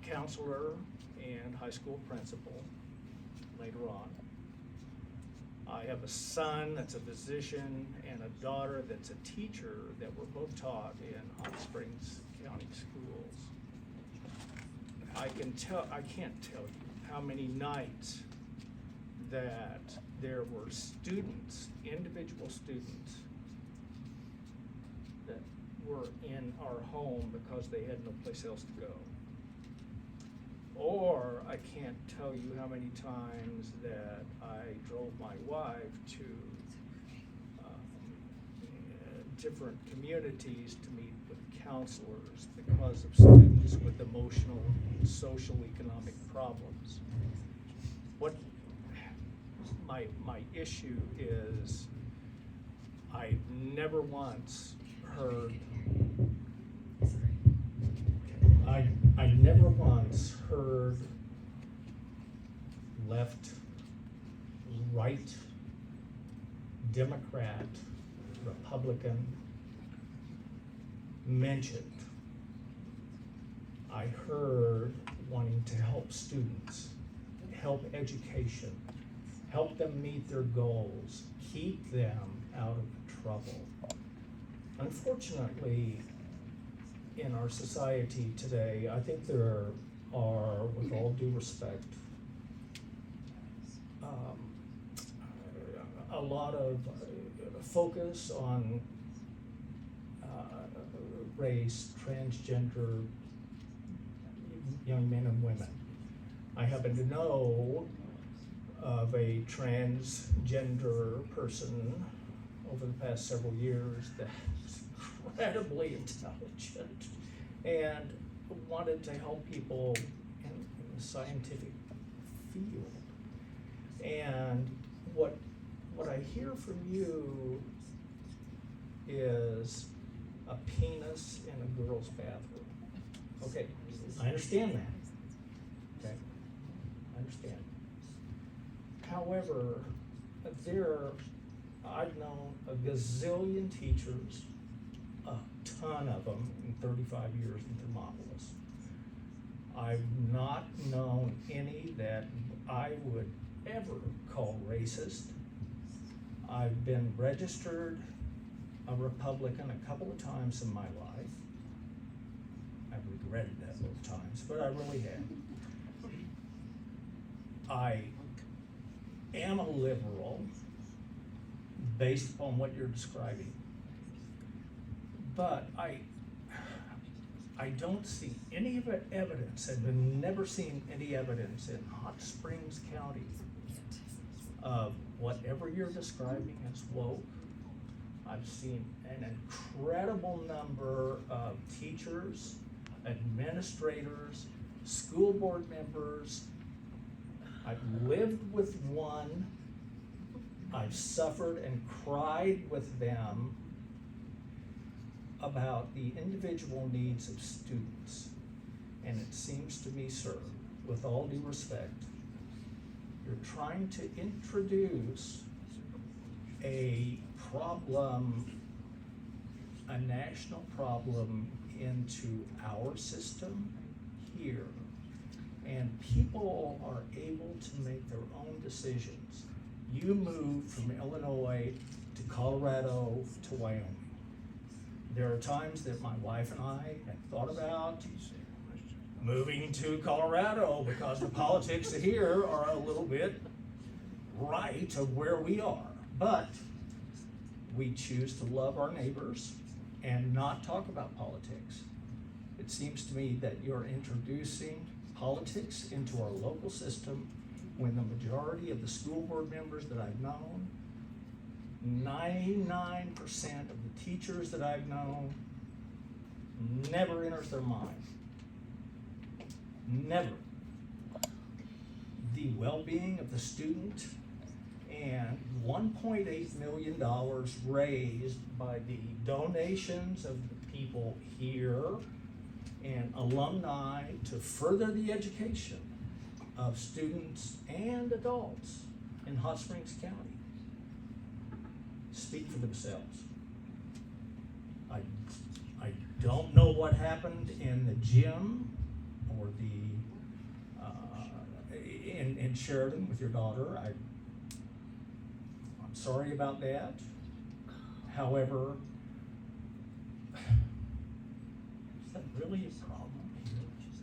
counselor and high school principal later on. I have a son that's a physician and a daughter that's a teacher that were both taught in Hot Springs County schools. I can't tell you how many nights that there were students, individual students, that were in our home because they had no place else to go. Or I can't tell you how many times that I drove my wife to different communities to meet with counselors because of students with emotional and social economic problems. What my issue is, I never once heard I never once heard left, right, Democrat, Republican mentioned. I heard wanting to help students, help education, help them meet their goals, keep them out of trouble. Unfortunately, in our society today, I think there are, with all due respect, a lot of focus on race, transgender young men and women. I happen to know of a transgender person over the past several years that's incredibly intelligent and wanted to help people in the scientific field. And what I hear from you is a penis in a girl's bathroom. Okay, I understand that. Okay, I understand. However, I've known a gazillion teachers, a ton of them in 35 years in Thermopolis. I've not known any that I would ever call racist. I've been registered a Republican a couple of times in my life. I've regretted that both times, but I really have. I am a liberal based upon what you're describing. But I don't see any of it evidence, and I've never seen any evidence in Hot Springs County of whatever you're describing as woke. I've seen an incredible number of teachers, administrators, school board members. I've lived with one. I've suffered and cried with them about the individual needs of students. And it seems to me, sir, with all due respect, you're trying to introduce a problem, a national problem, into our system here. And people are able to make their own decisions. You moved from Illinois to Colorado to Wyoming. There are times that my wife and I have thought about moving to Colorado because the politics here are a little bit right of where we are. But we choose to love our neighbors and not talk about politics. It seems to me that you're introducing politics into our local system when the majority of the school board members that I've known, 99% of the teachers that I've known, never enters their mind. Never. The well-being of the student and $1.8 million raised by the donations of the people here and alumni to further the education of students and adults in Hot Springs County speak for themselves. I don't know what happened in the gym or in Sheridan with your daughter. I'm sorry about that. However, is that really a problem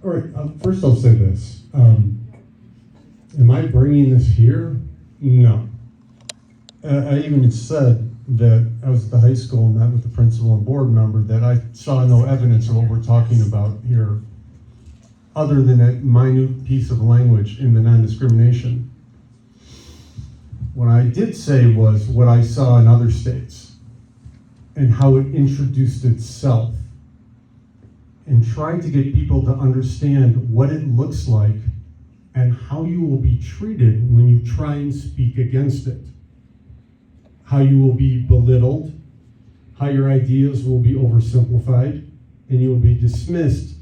here? All right, first I'll say this. Am I bringing this here? No. I even said that I was at the high school and met with the principal and board member that I saw no evidence of what we're talking about here, other than that minute piece of language in the non-discrimination. What I did say was what I saw in other states and how it introduced itself and tried to get people to understand what it looks like and how you will be treated when you try and speak against it. How you will be belittled, how your ideas will be oversimplified, and you will be dismissed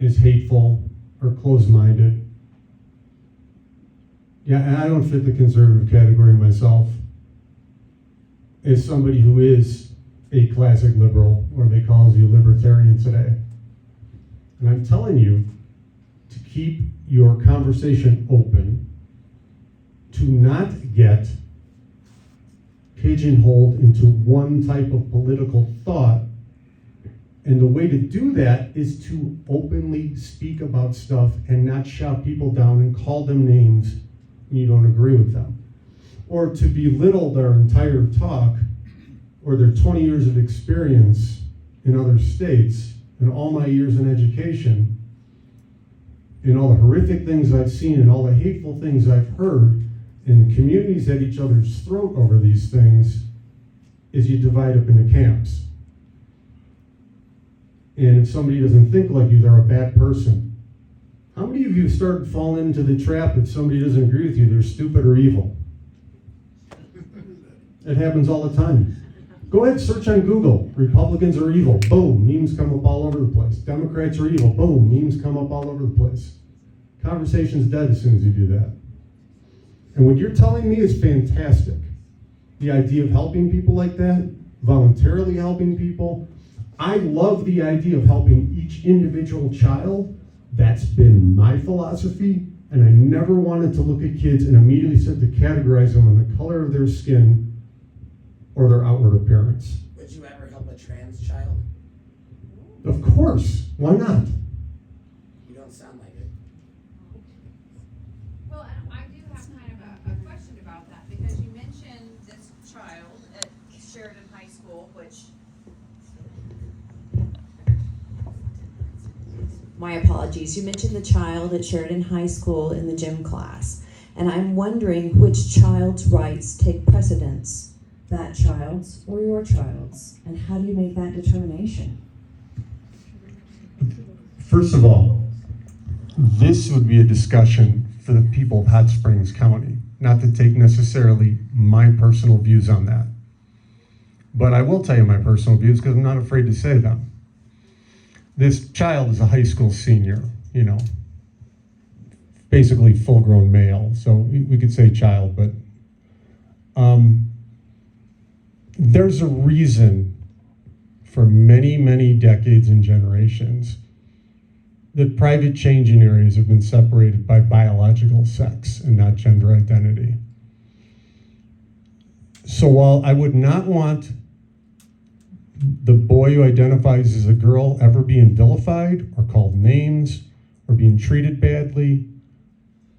as hateful or closed-minded. Yeah, and I don't fit the conservative category myself. As somebody who is a classic liberal, or they call you libertarian today. And I'm telling you to keep your conversation open, to not get pigeonholed into one type of political thought. And the way to do that is to openly speak about stuff and not shout people down and call them names when you don't agree with them. Or to belittle their entire talk or their 20 years of experience in other states and all my years in education and all the horrific things I've seen and all the hateful things I've heard and communities at each other's throat over these things is you divide up into camps. And if somebody doesn't think like you, they're a bad person. How many of you started falling into the trap if somebody doesn't agree with you, they're stupid or evil? It happens all the time. Go ahead, search on Google, Republicans are evil, boom, memes come up all over the place. Democrats are evil, boom, memes come up all over the place. Conversation's dead as soon as you do that. And what you're telling me is fantastic. The idea of helping people like that, voluntarily helping people. I love the idea of helping each individual child. That's been my philosophy, and I never wanted to look at kids and immediately start to categorize them on the color of their skin or their outward appearance. Would you ever help a trans child? Of course, why not? You don't sound like it. Well, and I do have kind of a question about that, because you mentioned this child at Sheridan High School, which... My apologies. You mentioned the child at Sheridan High School in the gym class, and I'm wondering which child's rights take precedence, that child's or your child's, and how do you make that determination? First of all, this would be a discussion for the people of Hot Springs County, not to take necessarily my personal views on that. But I will tell you my personal views because I'm not afraid to say them. This child is a high school senior, you know, basically full-grown male, so we could say child, but there's a reason for many, many decades and generations that private changing areas have been separated by biological sex and not gender identity. So while I would not want the boy who identifies as a girl ever being vilified or called names or being treated badly,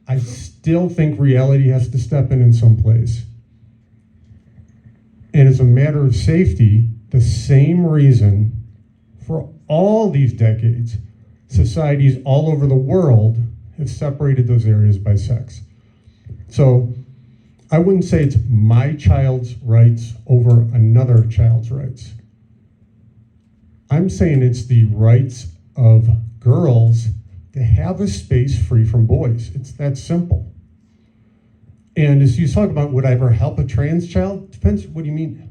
I still think reality has to step in some place. And as a matter of safety, the same reason for all these decades, societies all over the world have separated those areas by sex. So I wouldn't say it's my child's rights over another child's rights. I'm saying it's the rights of girls to have a space free from boys. It's that simple. And as you talk about, would I ever help a trans child? Depends, what do you mean?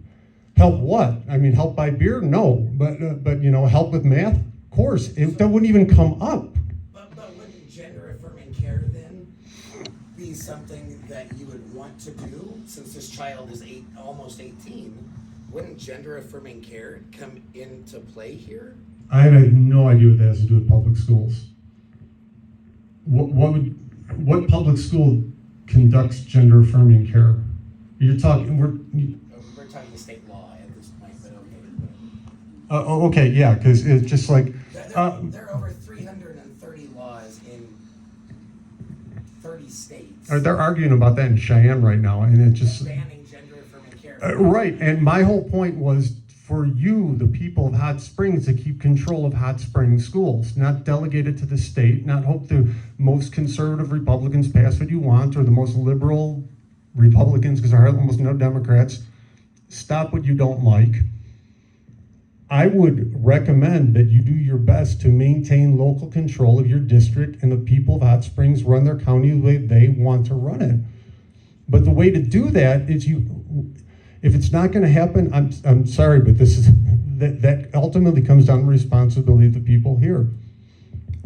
Help what? I mean, help buy beer? No, but help with math? Of course, that wouldn't even come up. But wouldn't gender affirming care then be something that you would want to do since this child is almost 18? Wouldn't gender affirming care come into play here? I have no idea what that has to do with public schools. What public school conducts gender affirming care? We're talking the state law at this point, but okay. Okay, yeah, because it's just like There are over 330 laws in 30 states. they're arguing about that in Cheyenne right now, and it just banning gender affirming care. right. And my whole point was for you, the people of Hot Springs, to keep control of Hot Springs schools, not delegate it to the state, not hope the most conservative Republicans pass what you want, or the most liberal Republicans, because there are almost no Democrats, stop what you don't like. I would recommend that you do your best to maintain local control of your district, and the people of Hot Springs run their county the way they want to run it. But the way to do that is if it's not going to happen, I'm sorry, but that ultimately comes down to the responsibility of the people here.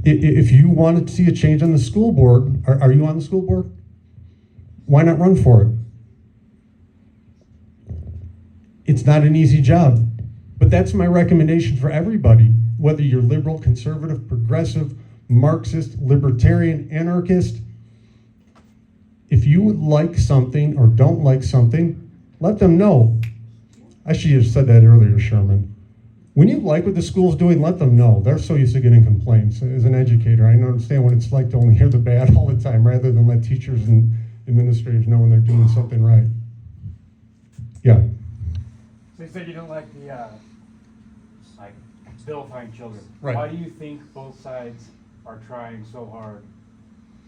If you want to see a change on the school board, are you on the school board? Why not run for it? It's not an easy job, but that's my recommendation for everybody, whether you're liberal, conservative, progressive, Marxist, libertarian, anarchist. If you would like something or don't like something, let them know. I should have said that earlier, Sherman. When you like what the school's doing, let them know. They're so used to getting complaints. As an educator, I understand what it's like to only hear the bad all the time rather than let teachers and administrators know when they're doing something right. Yeah. So you said you don't like the vilifying children. Right. Why do you think both sides are trying so hard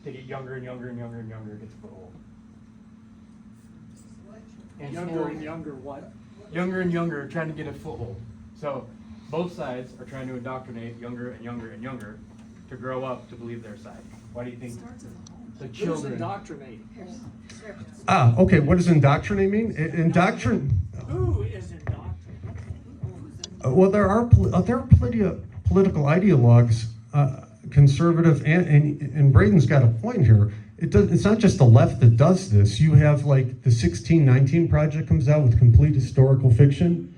to get younger and younger and younger and younger to get the foothold? And Younger and younger what? Younger and younger, trying to get a foothold. So both sides are trying to indoctrinate younger and younger and younger to grow up to believe their side. Why do you think the Who's children? indoctrinating? Okay, what does indoctrinate mean? Who is indoctrinating? Well, there are political ideologues, conservative, and Braden's got a point here. It's not just the left that does this. You have like the 1619 Project comes out with complete historical fiction,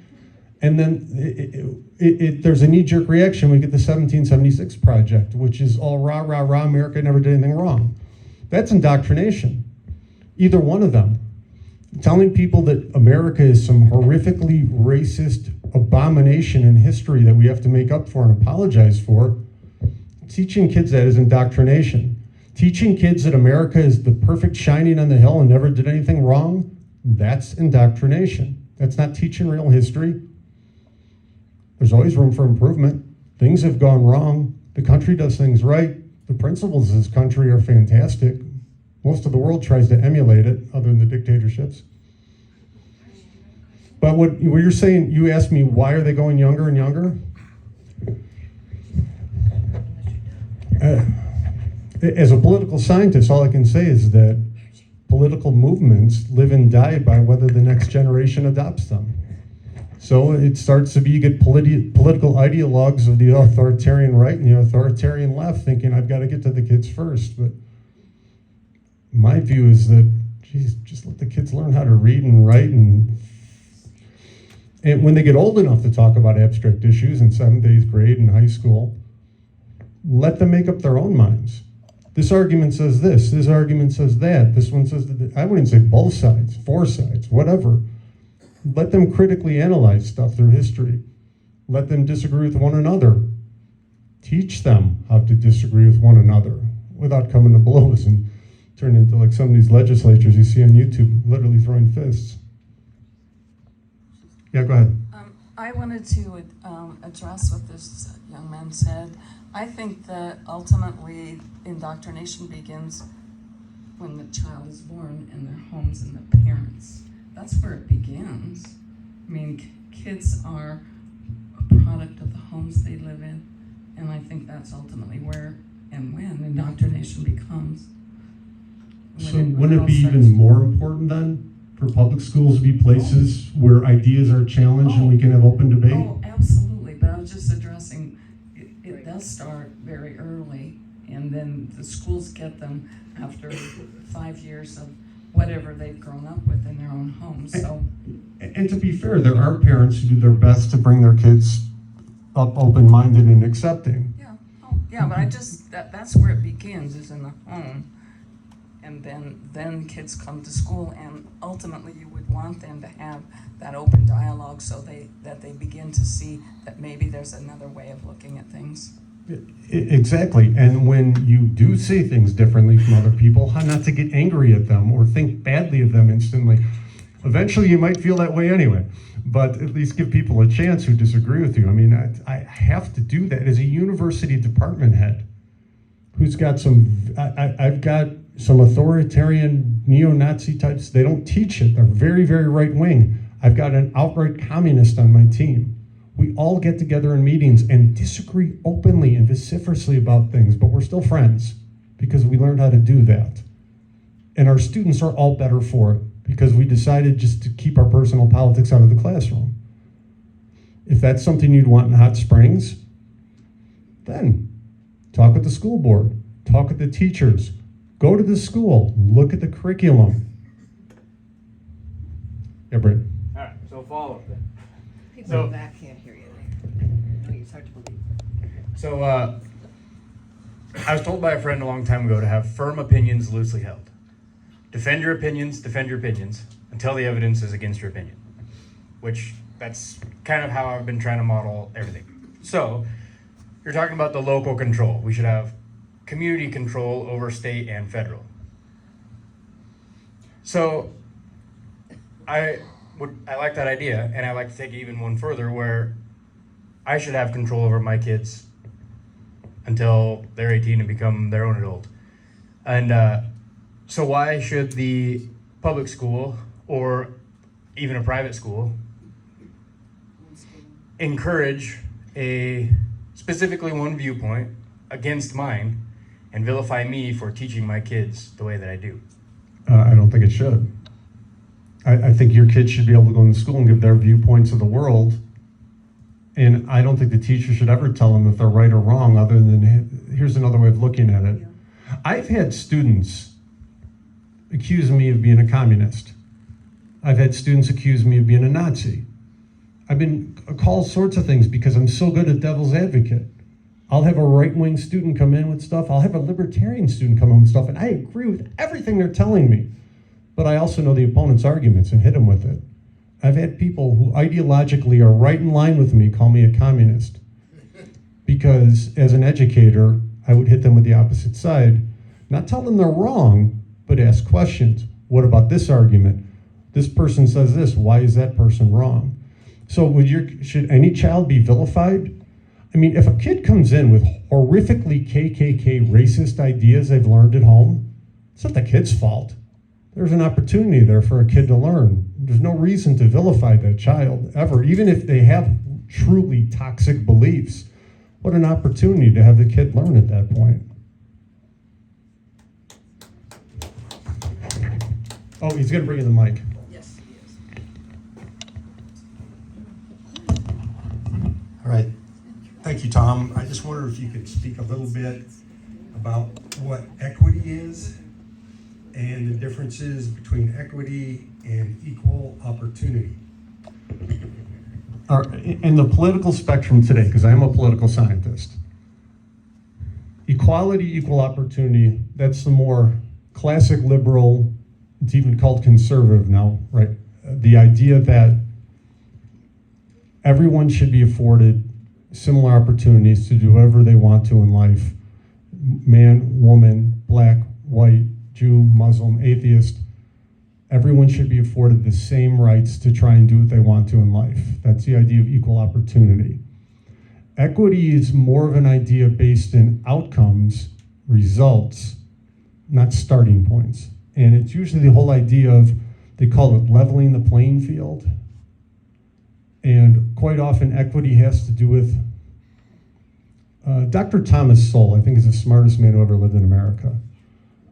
and then there's a knee-jerk reaction. We get the 1776 Project, which is all rah, rah, rah, America never did anything wrong. That's indoctrination. Either one of them. Telling people that America is some horrifically racist abomination in history that we have to make up for and apologize for, teaching kids that is indoctrination. Teaching kids that America is the perfect shining on the hill and never did anything wrong, that's indoctrination. That's not teaching real history. There's always room for improvement. Things have gone wrong. The country does things right. The principles of this country are fantastic. Most of the world tries to emulate it, other than the dictatorships. But what you're saying, you asked me, why are they going younger and younger? As a political scientist, all I can say is that political movements live and die by whether the next generation adopts them. So it starts to be, you get political ideologues of the authoritarian right and the authoritarian left thinking, I've got to get to the kids first. But my view is that, geez, just let the kids learn how to read and write, and when they get old enough to talk about abstract issues in 7th, 8th grade and high school, let them make up their own minds. This argument says this argument says that, this one says that. I wouldn't say both sides, 4 sides, whatever. Let them critically analyze stuff through history. Let them disagree with one another. Teach them how to disagree with one another without coming to blows and turn into like some of these legislatures you see on YouTube, literally throwing fists. Yeah, go ahead. I wanted to address what this young man said. I think that ultimately indoctrination begins when the child is born in their homes and the parents. That's where it begins. I mean, kids are a product of the homes they live in, and I think that's ultimately where and when indoctrination becomes So wouldn't it be even more important then for public schools to be places where ideas are challenged and we can have open debate? Oh, absolutely, but I was just addressing, it does start very early, and then the schools get them after 5 years of whatever they've grown up with in their own homes, so. And to be fair, there are parents who do their best to bring their kids up open-minded and accepting. Yeah, oh, yeah, but I just, that's where it begins, is in the home. And then kids come to school, and ultimately you would want them to have that open dialogue so that they begin to see that maybe there's another way of looking at things. Exactly, and when you do say things differently from other people, how not to get angry at them or think badly of them instantly. Eventually you might feel that way anyway, but at least give people a chance who disagree with you. I mean, I have to do that as a university department head who's got I've got some authoritarian neo-Nazi types. They don't teach it. They're very, very right-wing. I've got an outright communist on my team. We all get together in meetings and disagree openly and vociferously about things, but we're still friends because we learned how to do that. And our students are all better for it because we decided just to keep our personal politics out of the classroom. If that's something you'd want in Hot Springs, then talk with the school board, talk with the teachers, go to the school, look at the curriculum. Yeah, Britt. All right, so follow-up then. People So- in the back can't hear you. It's hard to believe. So, I was told by a friend a long time ago to have firm opinions loosely held. Defend your opinions until the evidence is against your opinion. Which, that's kind of how I've been trying to model everything. So, you're talking about the local control. We should have community control over state and federal. So, I like that idea, and I like to take it even one further where I should have control over my kids until they're 18 and become their own adult. And so why should the public school or even a private school encourage specifically one viewpoint against mine and vilify me for teaching my kids the way that I do? I don't think it should. I think your kids should be able to go into school and give their viewpoints of the world. And I don't think the teacher should ever tell them if they're right or wrong, other than, here's another way of looking at it. I've had students accuse me of being a communist. I've had students accuse me of being a Nazi. I've been called sorts of things because I'm so good at devil's advocate. I'll have a right-wing student come in with stuff. I'll have a libertarian student come in with stuff, and I agree with everything they're telling me. But I also know the opponent's arguments and hit them with it. I've had people who ideologically are right in line with me call me a communist. Because as an educator, I would hit them with the opposite side. Not tell them they're wrong, but ask questions. What about this argument? This person says this, why is that person wrong? So should any child be vilified? I mean, if a kid comes in with horrifically KKK racist ideas they've learned at home, it's not the kid's fault. There's an opportunity there for a kid to learn. There's no reason to vilify that child ever, even if they have truly toxic beliefs. What an opportunity to have the kid learn at that point. Oh, he's gonna bring you the mic. Yes, he is. All right. Thank you, Tom. I just wonder if you could speak a little bit about what equity is and the differences between equity and equal opportunity. In the political spectrum today, because I am a political scientist, equality, equal opportunity, that's the more classic liberal, it's even called conservative now, right? The idea that everyone should be afforded similar opportunities to do whatever they want to in life. Man, woman, black, white, Jew, Muslim, atheist, everyone should be afforded the same rights to try and do what they want to in life. That's the idea of equal opportunity. Equity is more of an idea based in outcomes, results, not starting points. And it's usually the whole idea of, they call it leveling the playing field. And quite often equity has to do with, Dr. Thomas Sowell, I think is the smartest man who ever lived in America.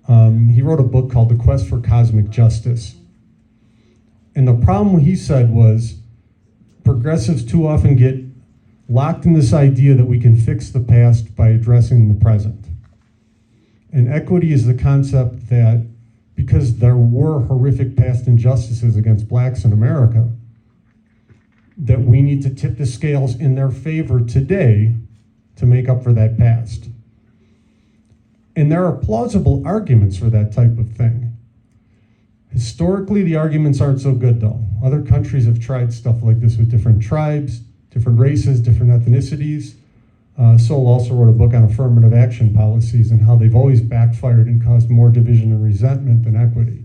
He wrote a book called The Quest for Cosmic Justice. And the problem he said was progressives too often get locked in this idea that we can fix the past by addressing the present. And equity is the concept that because there were horrific past injustices against blacks in America, that we need to tip the scales in their favor today to make up for that past. And there are plausible arguments for that type of thing. Historically, the arguments aren't so good though. Other countries have tried stuff like this with different tribes, different races, different ethnicities. Sol also wrote a book on affirmative action policies and how they've always backfired and caused more division and resentment than equity.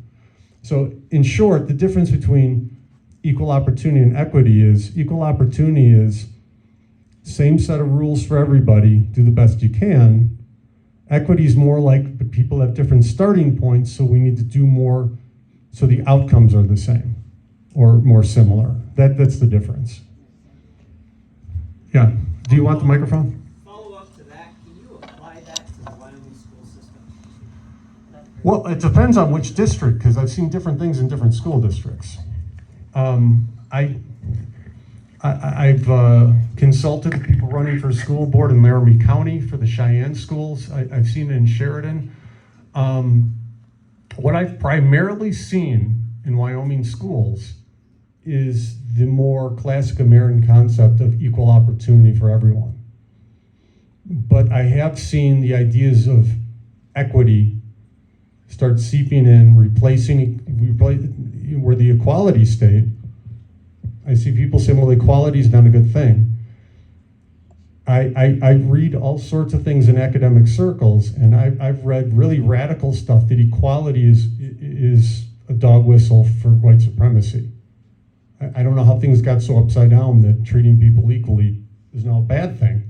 So in short, the difference between equal opportunity and equity is equal opportunity is same set of rules for everybody, do the best you can. Equity is more like people have different starting points, so we need to do more so the outcomes are the same or more similar. That's the difference. Yeah, do you want the microphone? Follow up to that, can you apply that to the Wyoming school system? Well, it depends on which district, because I've seen different things in different school districts. I've consulted the people running for school board in Laramie County for the Cheyenne schools. I've seen it in Sheridan. What I've primarily seen in Wyoming schools is the more classic American concept of equal opportunity for everyone. But I have seen the ideas of equity start seeping in, replacing where the equality state. I see people saying, well, equality is not a good thing. I read all sorts of things in academic circles, and I've read really radical stuff that equality is a dog whistle for white supremacy. I don't know how things got so upside down that treating people equally is now a bad thing.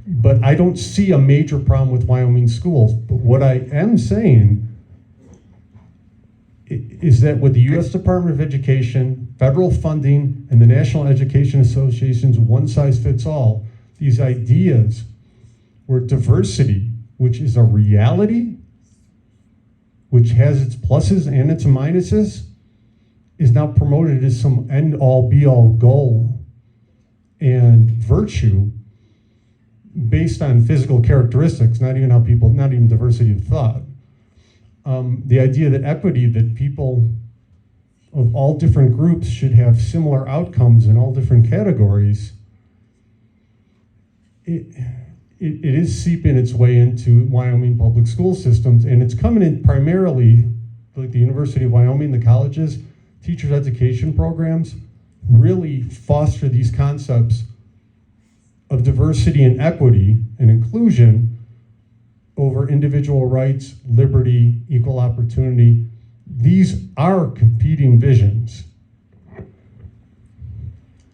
But I don't see a major problem with Wyoming schools. But what I am saying is that with the U.S. Department of Education, federal funding, and the National Education Association's one-size-fits-all, these ideas where diversity, which is a reality, which has its pluses and its minuses, is now promoted as some end-all, be-all goal and virtue based on physical characteristics, not even how people, not even diversity of thought. The idea that equity, that people of all different groups should have similar outcomes in all different categories, it is seeping its way into Wyoming public school systems, and it's coming in primarily, like the University of Wyoming, the colleges, teachers' education programs really foster these concepts of diversity and equity and inclusion over individual rights, liberty, equal opportunity. These are competing visions.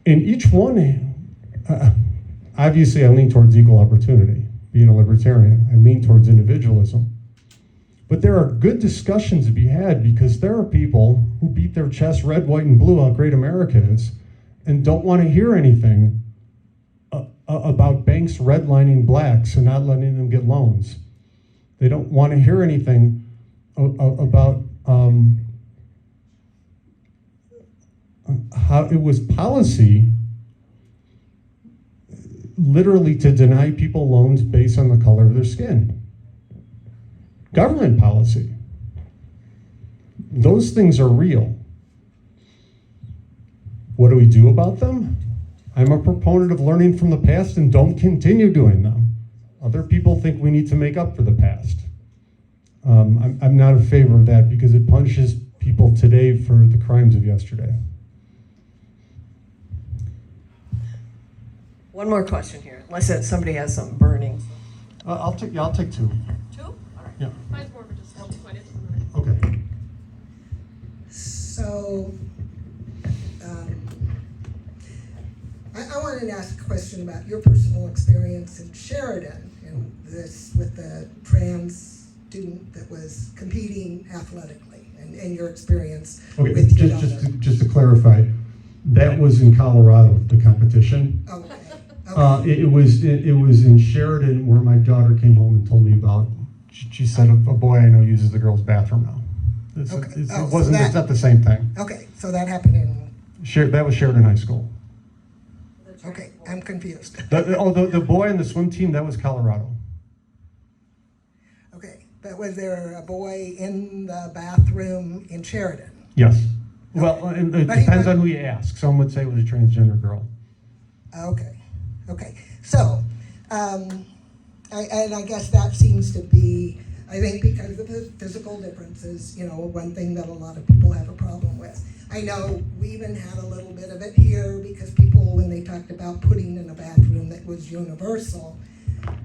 And each one, obviously I lean towards equal opportunity, being a libertarian. I lean towards individualism. But there are good discussions to be had because there are people who beat their chest red, white, and blue how great America is and don't want to hear anything about banks redlining blacks and not letting them get loans. They don't want to hear anything about how it was policy literally to deny people loans based on the color of their skin. Government policy. Those things are real. What do we do about them? I'm a proponent of learning from the past and don't continue doing them. Other people think we need to make up for the past. I'm not in favor of that because it punishes people today for the crimes of yesterday. One more question here, unless somebody has something burning. I'll take two. Two? All right. Yeah. Mine's more of a just self-appointed. Okay. So, I wanted to ask a question about your personal experience in Sheridan and this with the trans student that was competing athletically and your experience Okay, with your daughter. just to clarify, that was in Colorado, the competition. Okay. It was in Sheridan where my daughter came home and told me about. She said a boy I know uses the girls' bathroom now. Okay. It's So not the same thing. Okay, so that happened in, That was Sheridan High School. okay, I'm confused. The boy on the swim team, that was Colorado. Okay, but was there a boy in the bathroom in Sheridan? Yes. Well, and it But he depends was- on who you ask. Some would say it was a transgender girl. Okay, so, I guess that seems to be, I think because of the physical differences, one thing that a lot of people have a problem with. I know we even had a little bit of it here because people, when they talked about putting in a bathroom that was universal,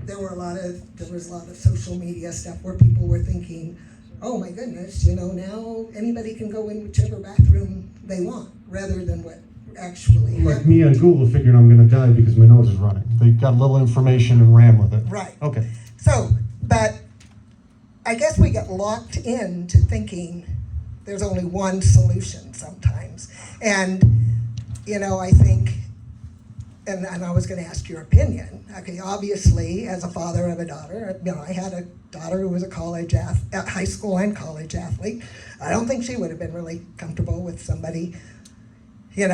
there was a lot of social media stuff where people were thinking, oh my goodness, now anybody can go in whichever bathroom they want, rather than what actually Like happened. me on Google figuring I'm gonna die because my nose is running. They got a little information and ran with it. Right. Okay. So, but I guess we get locked into thinking there's only one solution sometimes. And, I think, and I was gonna ask your opinion. Okay, obviously, as a father of a daughter, I had a daughter who was a high school and college athlete. I don't think she would have been really comfortable with somebody, a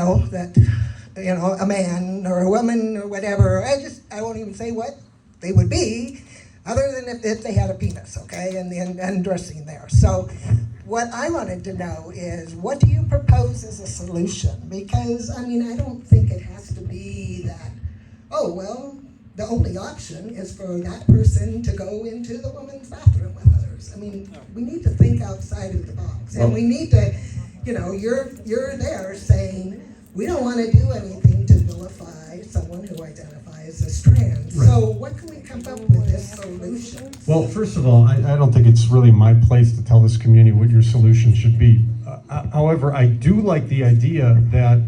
man or a woman or whatever. I won't even say what they would be, other than if they had a penis, okay, and dressing there. So what I wanted to know is, what do you propose as a solution? Because, I don't think it has to be that, oh, well, the only option is for that person to go into the woman's bathroom with others. We need to think outside of the box. And we need to, you're there saying, we don't want to do anything to vilify someone who identifies as trans. Right. So what can we come up with as solutions? Well, first of all, I don't think it's really my place to tell this community what your solution should be. However, I do like the idea that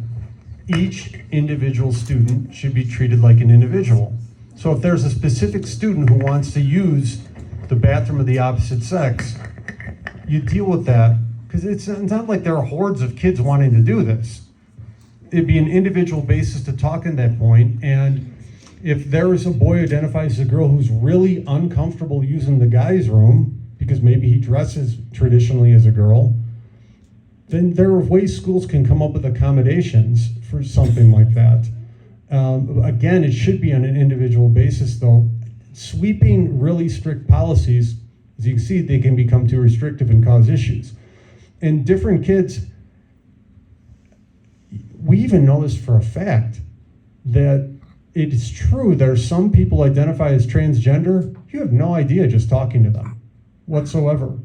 each individual student should be treated like an individual. So if there's a specific student who wants to use the bathroom of the opposite sex, you deal with that, because it's not like there are hordes of kids wanting to do this. It'd be an individual basis to talk in that point, and if there is a boy who identifies as a girl who's really uncomfortable using the guy's room, because maybe he dresses traditionally as a girl, then there are ways schools can come up with accommodations for something like that. Again, it should be on an individual basis, though. Sweeping really strict policies, as you can see, they can become too restrictive and cause issues. And different kids, we even know this for a fact, that it is true there are some people identify as transgender, you have no idea just talking to them whatsoever.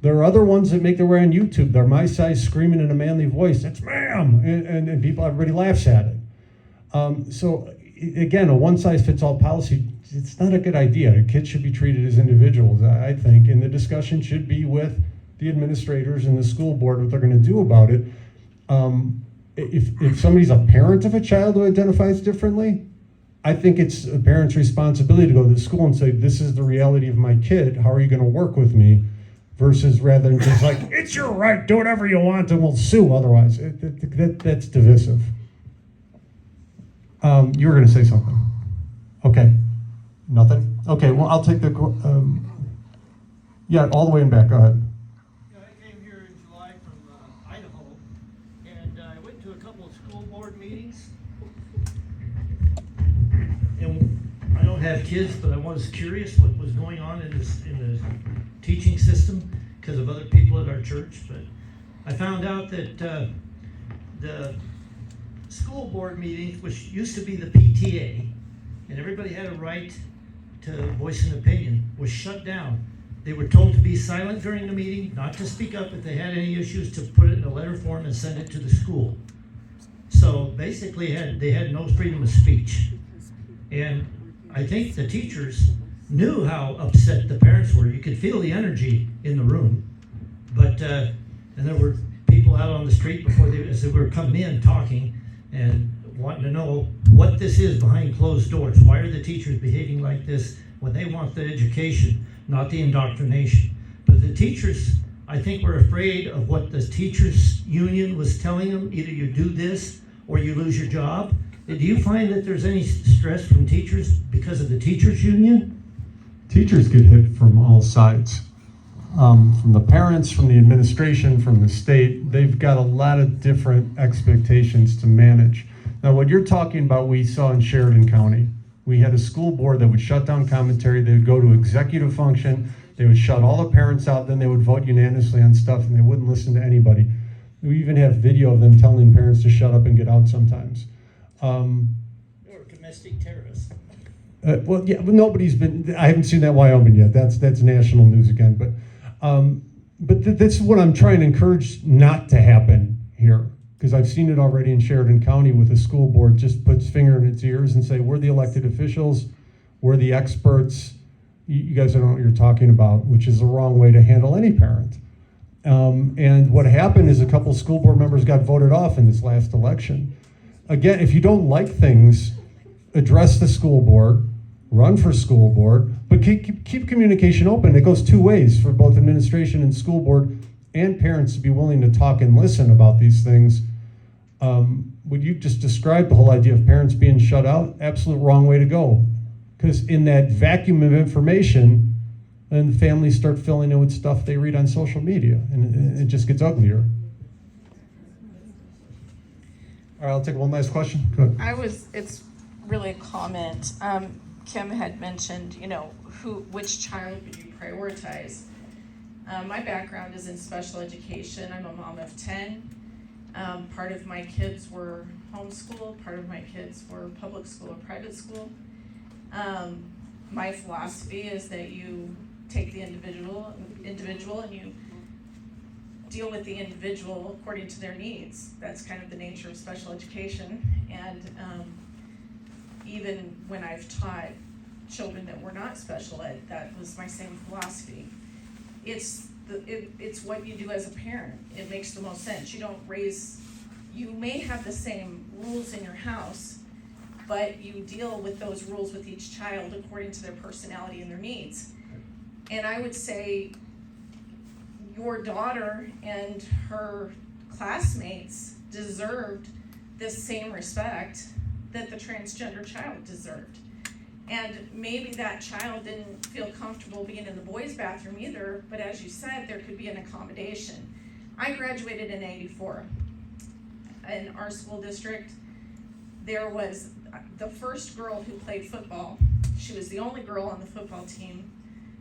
There are other ones that make their way on YouTube. They're my size, screaming in a manly voice, "It's ma'am!" And people, everybody laughs at it. So again, a one-size-fits-all policy, it's not a good idea. Kids should be treated as individuals, I think, and the discussion should be with the administrators and the school board what they're going to do about it. If somebody's a parent of a child who identifies differently, I think it's a parent's responsibility to go to the school and say, this is the reality of my kid, how are you going to work with me? Versus rather than just like, it's your right, do whatever you want and we'll sue otherwise. That's divisive. You were going to say something. Okay. Nothing? Okay, well, I'll take the, yeah, all the way in back, go ahead. I came here in July from Idaho, and I went to a couple of school board meetings. And I don't have kids, but I was curious what was going on in the teaching system because of other people at our church. But I found out that the school board meetings, which used to be the PTA, and everybody had a right to voice an opinion, was shut down. They were told to be silent during the meeting, not to speak up if they had any issues, to put it in a letter form and send it to the school. So basically, they had no freedom of speech. And I think the teachers knew how upset the parents were. You could feel the energy in the room. But, and there were people out on the street as they were coming in talking and wanting to know what this is behind closed doors. Why are the teachers behaving like this when they want the education, not the indoctrination? But the teachers, I think, were afraid of what the teachers union was telling them. Either you do this or you lose your job. Do you find that there's any stress from teachers because of the teachers union? teachers get hit from all sides. From the parents, from the administration, from the state. They've got a lot of different expectations to manage. Now, what you're talking about, we saw in Sheridan County. We had a school board that would shut down commentary. They would go to executive function. They would shut all the parents out. Then they would vote unanimously on stuff, and they wouldn't listen to anybody. We even have video of them telling parents to shut up and get out sometimes. Or domestic terrorists. Well, yeah, but nobody's been. I haven't seen that in Wyoming yet. That's national news again. But this is what I'm trying to encourage not to happen here, because I've seen it already in Sheridan County with the school board just puts finger in its ears and say, we're the elected officials, we're the experts. You guys don't know what you're talking about, which is the wrong way to handle any parent. And what happened is a couple school board members got voted off in this last election. Again, if you don't like things, address the school board, run for school board, but keep communication open. It goes two ways for both administration and school board and parents to be willing to talk and listen about these things. Would you just describe the whole idea of parents being shut out? Absolute wrong way to go. Because in that vacuum of information, then families start filling in with stuff they read on social media, and it just gets uglier. All right, I'll take one last question. Go ahead. It's really a comment. Kim had mentioned, which child would you prioritize? My background is in special education. I'm a mom of 10. Part of my kids were homeschooled, part of my kids were public school or private school. My philosophy is that you take the individual and you deal with the individual according to their needs. That's kind of the nature of special education. And even when I've taught children that were not special ed, that was my same philosophy. It's what you do as a parent. It makes the most sense. You may have the same rules in your house, but you deal with those rules with each child according to their personality and their needs. And I would say your daughter and her classmates deserved the same respect that the transgender child deserved. And maybe that child didn't feel comfortable being in the boys' bathroom either, but as you said, there could be an accommodation. I graduated in '84. In our school district, there was the first girl who played football. She was the only girl on the football team.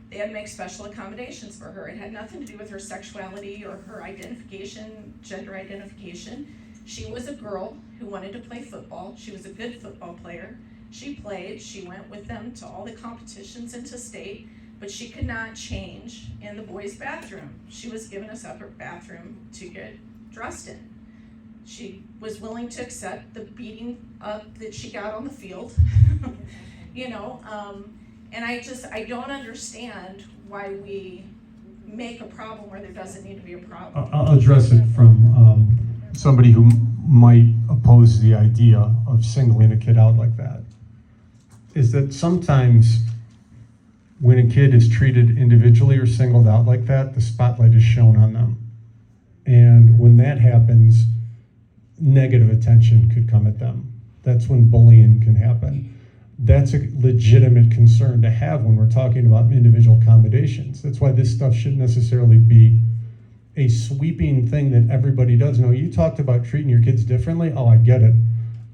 They had to make special accommodations for her. It had nothing to do with her sexuality or her identification, gender identification. She was a girl who wanted to play football. She was a good football player. She played, she went with them to all the competitions into state, but she could not change in the boys' bathroom. She was given a separate bathroom to get dressed in. She was willing to accept the beating up that she got on the field, and I don't understand why we make a problem where there doesn't need to be a problem. I'll address it from somebody who might oppose the idea of singling a kid out like that. Is that sometimes when a kid is treated individually or singled out like that, the spotlight is shown on them. And when that happens, negative attention could come at them. That's when bullying can happen. That's a legitimate concern to have when we're talking about individual accommodations. That's why this stuff shouldn't necessarily be a sweeping thing that everybody does. No, you talked about treating your kids differently. Oh, I get it.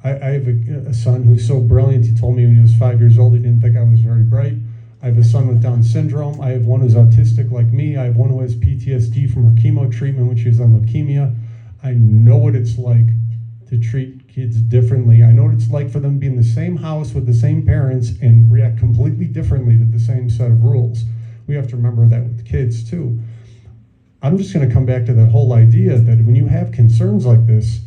I have a son who's so brilliant. He told me when he was 5 years old, he didn't think I was very bright. I have a son with Down syndrome. I have one who's autistic like me. I have one who has PTSD from her chemo treatment when she was on leukemia. I know what it's like to treat kids differently. I know what it's like for them to be in the same house with the same parents and react completely differently to the same set of rules. We have to remember that with kids too. I'm just going to come back to that whole idea that when you have concerns like this,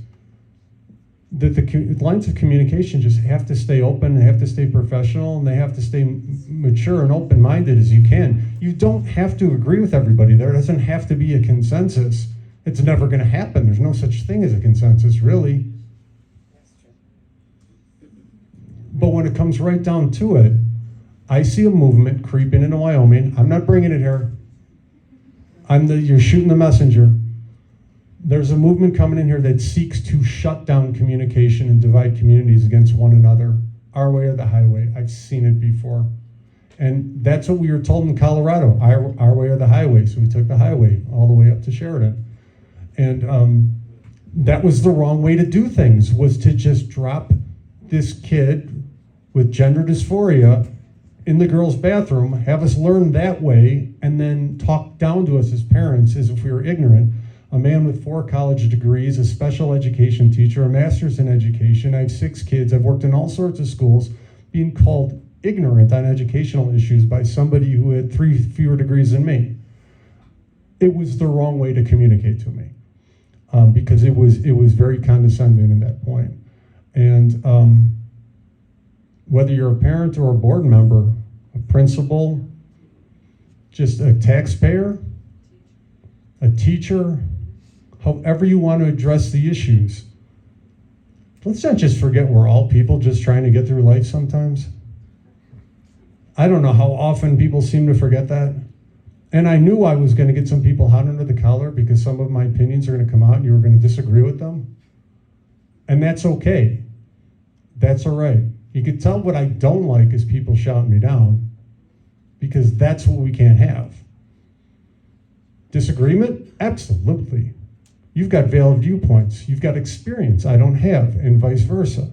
that the lines of communication just have to stay open, they have to stay professional, and they have to stay mature and open-minded as you can. You don't have to agree with everybody. There doesn't have to be a consensus. It's never going to happen. There's no such thing as a consensus, really. But when it comes right down to it, I see a movement creeping into Wyoming. I'm not bringing it here. You're shooting the messenger. There's a movement coming in here that seeks to shut down communication and divide communities against one another. Our way or the highway. I've seen it before. And that's what we were told in Colorado, our way or the highway. So we took the highway all the way up to Sheridan. And that was the wrong way to do things, was to just drop this kid with gender dysphoria in the girls' bathroom, have us learn that way, and then talk down to us as parents as if we were ignorant. A man with 4 college degrees, a special education teacher, a master's in education. I have 6 kids. I've worked in all sorts of schools, being called ignorant on educational issues by somebody who had 3 fewer degrees than me. It was the wrong way to communicate to me, because it was very condescending at that point. And whether you're a parent or a board member, a principal, just a taxpayer, a teacher, however you want to address the issues, let's not just forget we're all people just trying to get through life sometimes. I don't know how often people seem to forget that. And I knew I was going to get some people hot under the collar because some of my opinions are going to come out and you were going to disagree with them. And that's okay. That's all right. You can tell what I don't like is people shouting me down, because that's what we can't have. Disagreement? Absolutely. You've got valid viewpoints. You've got experience I don't have, and vice versa.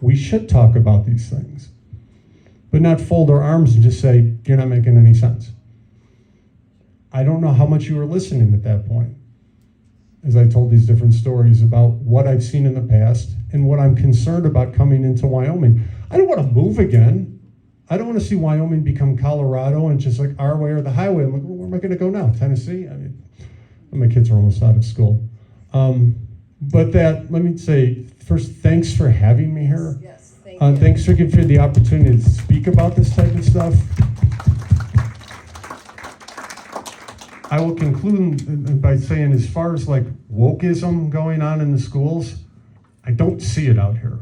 We should talk about these things, but not fold our arms and just say, you're not making any sense. I don't know how much you were listening at that point, as I told these different stories about what I've seen in the past and what I'm concerned about coming into Wyoming. I don't want to move again. I don't want to see Wyoming become Colorado and just like our way or the highway. I'm like, well, where am I going to go now? Tennessee? I mean, my kids are almost out of school. But let me say, first, thanks for having me here. Yes, thank you. Thanks for giving me the opportunity to speak about this type of stuff. I will conclude by saying, as far as like wokeism going on in the schools, I don't see it out here,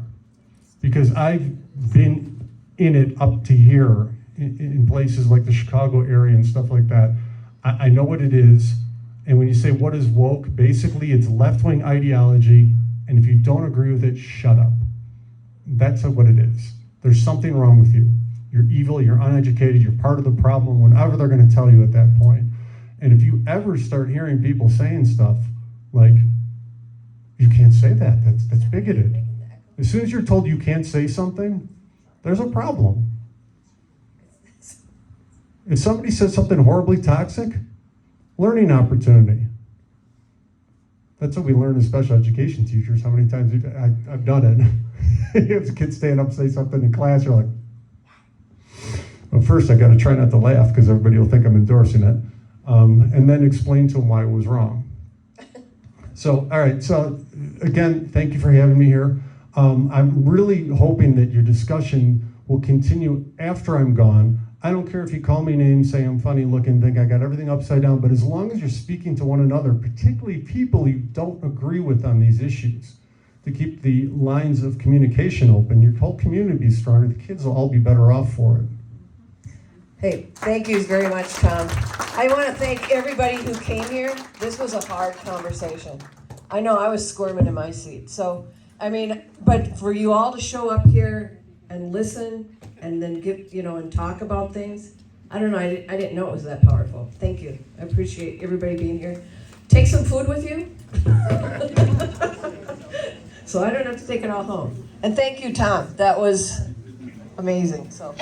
because I've been in it up to here in places like the Chicago area and stuff like that. I know what it is. And when you say what is woke, basically it's left-wing ideology, and if you don't agree with it, shut up. That's what it is. There's something wrong with you. You're evil, you're uneducated, you're part of the problem, whatever they're gonna tell you at that point. And if you ever start hearing people saying stuff like, you can't say that, that's bigoted. As soon as you're told you can't say something, there's a problem. If somebody says something horribly toxic, learning opportunity. That's what we learn as special education teachers. How many times I've done it. You have a kid stand up, say something in class, you're like, wow. Well, first I got to try not to laugh because everybody will think I'm endorsing it. And then explain to them why it was wrong. So, all right, so again, thank you for having me here. I'm really hoping that your discussion will continue after I'm gone. I don't care if you call me names, say I'm funny looking, think I got everything upside down, but as long as you're speaking to one another, particularly people you don't agree with on these issues, to keep the lines of communication open, your whole community will be stronger, the kids will all be better off for it. Hey, thank you very much, Tom. I want to thank everybody who came here. This was a hard conversation. I know I was squirming in my seat. So, I mean, but for you all to show up here and listen and then give, and talk about things, I don't know, I didn't know it was that powerful. Thank you. I appreciate everybody being here. Take some food with you. So I don't have to take it all home. And thank you, Tom. That was amazing. So.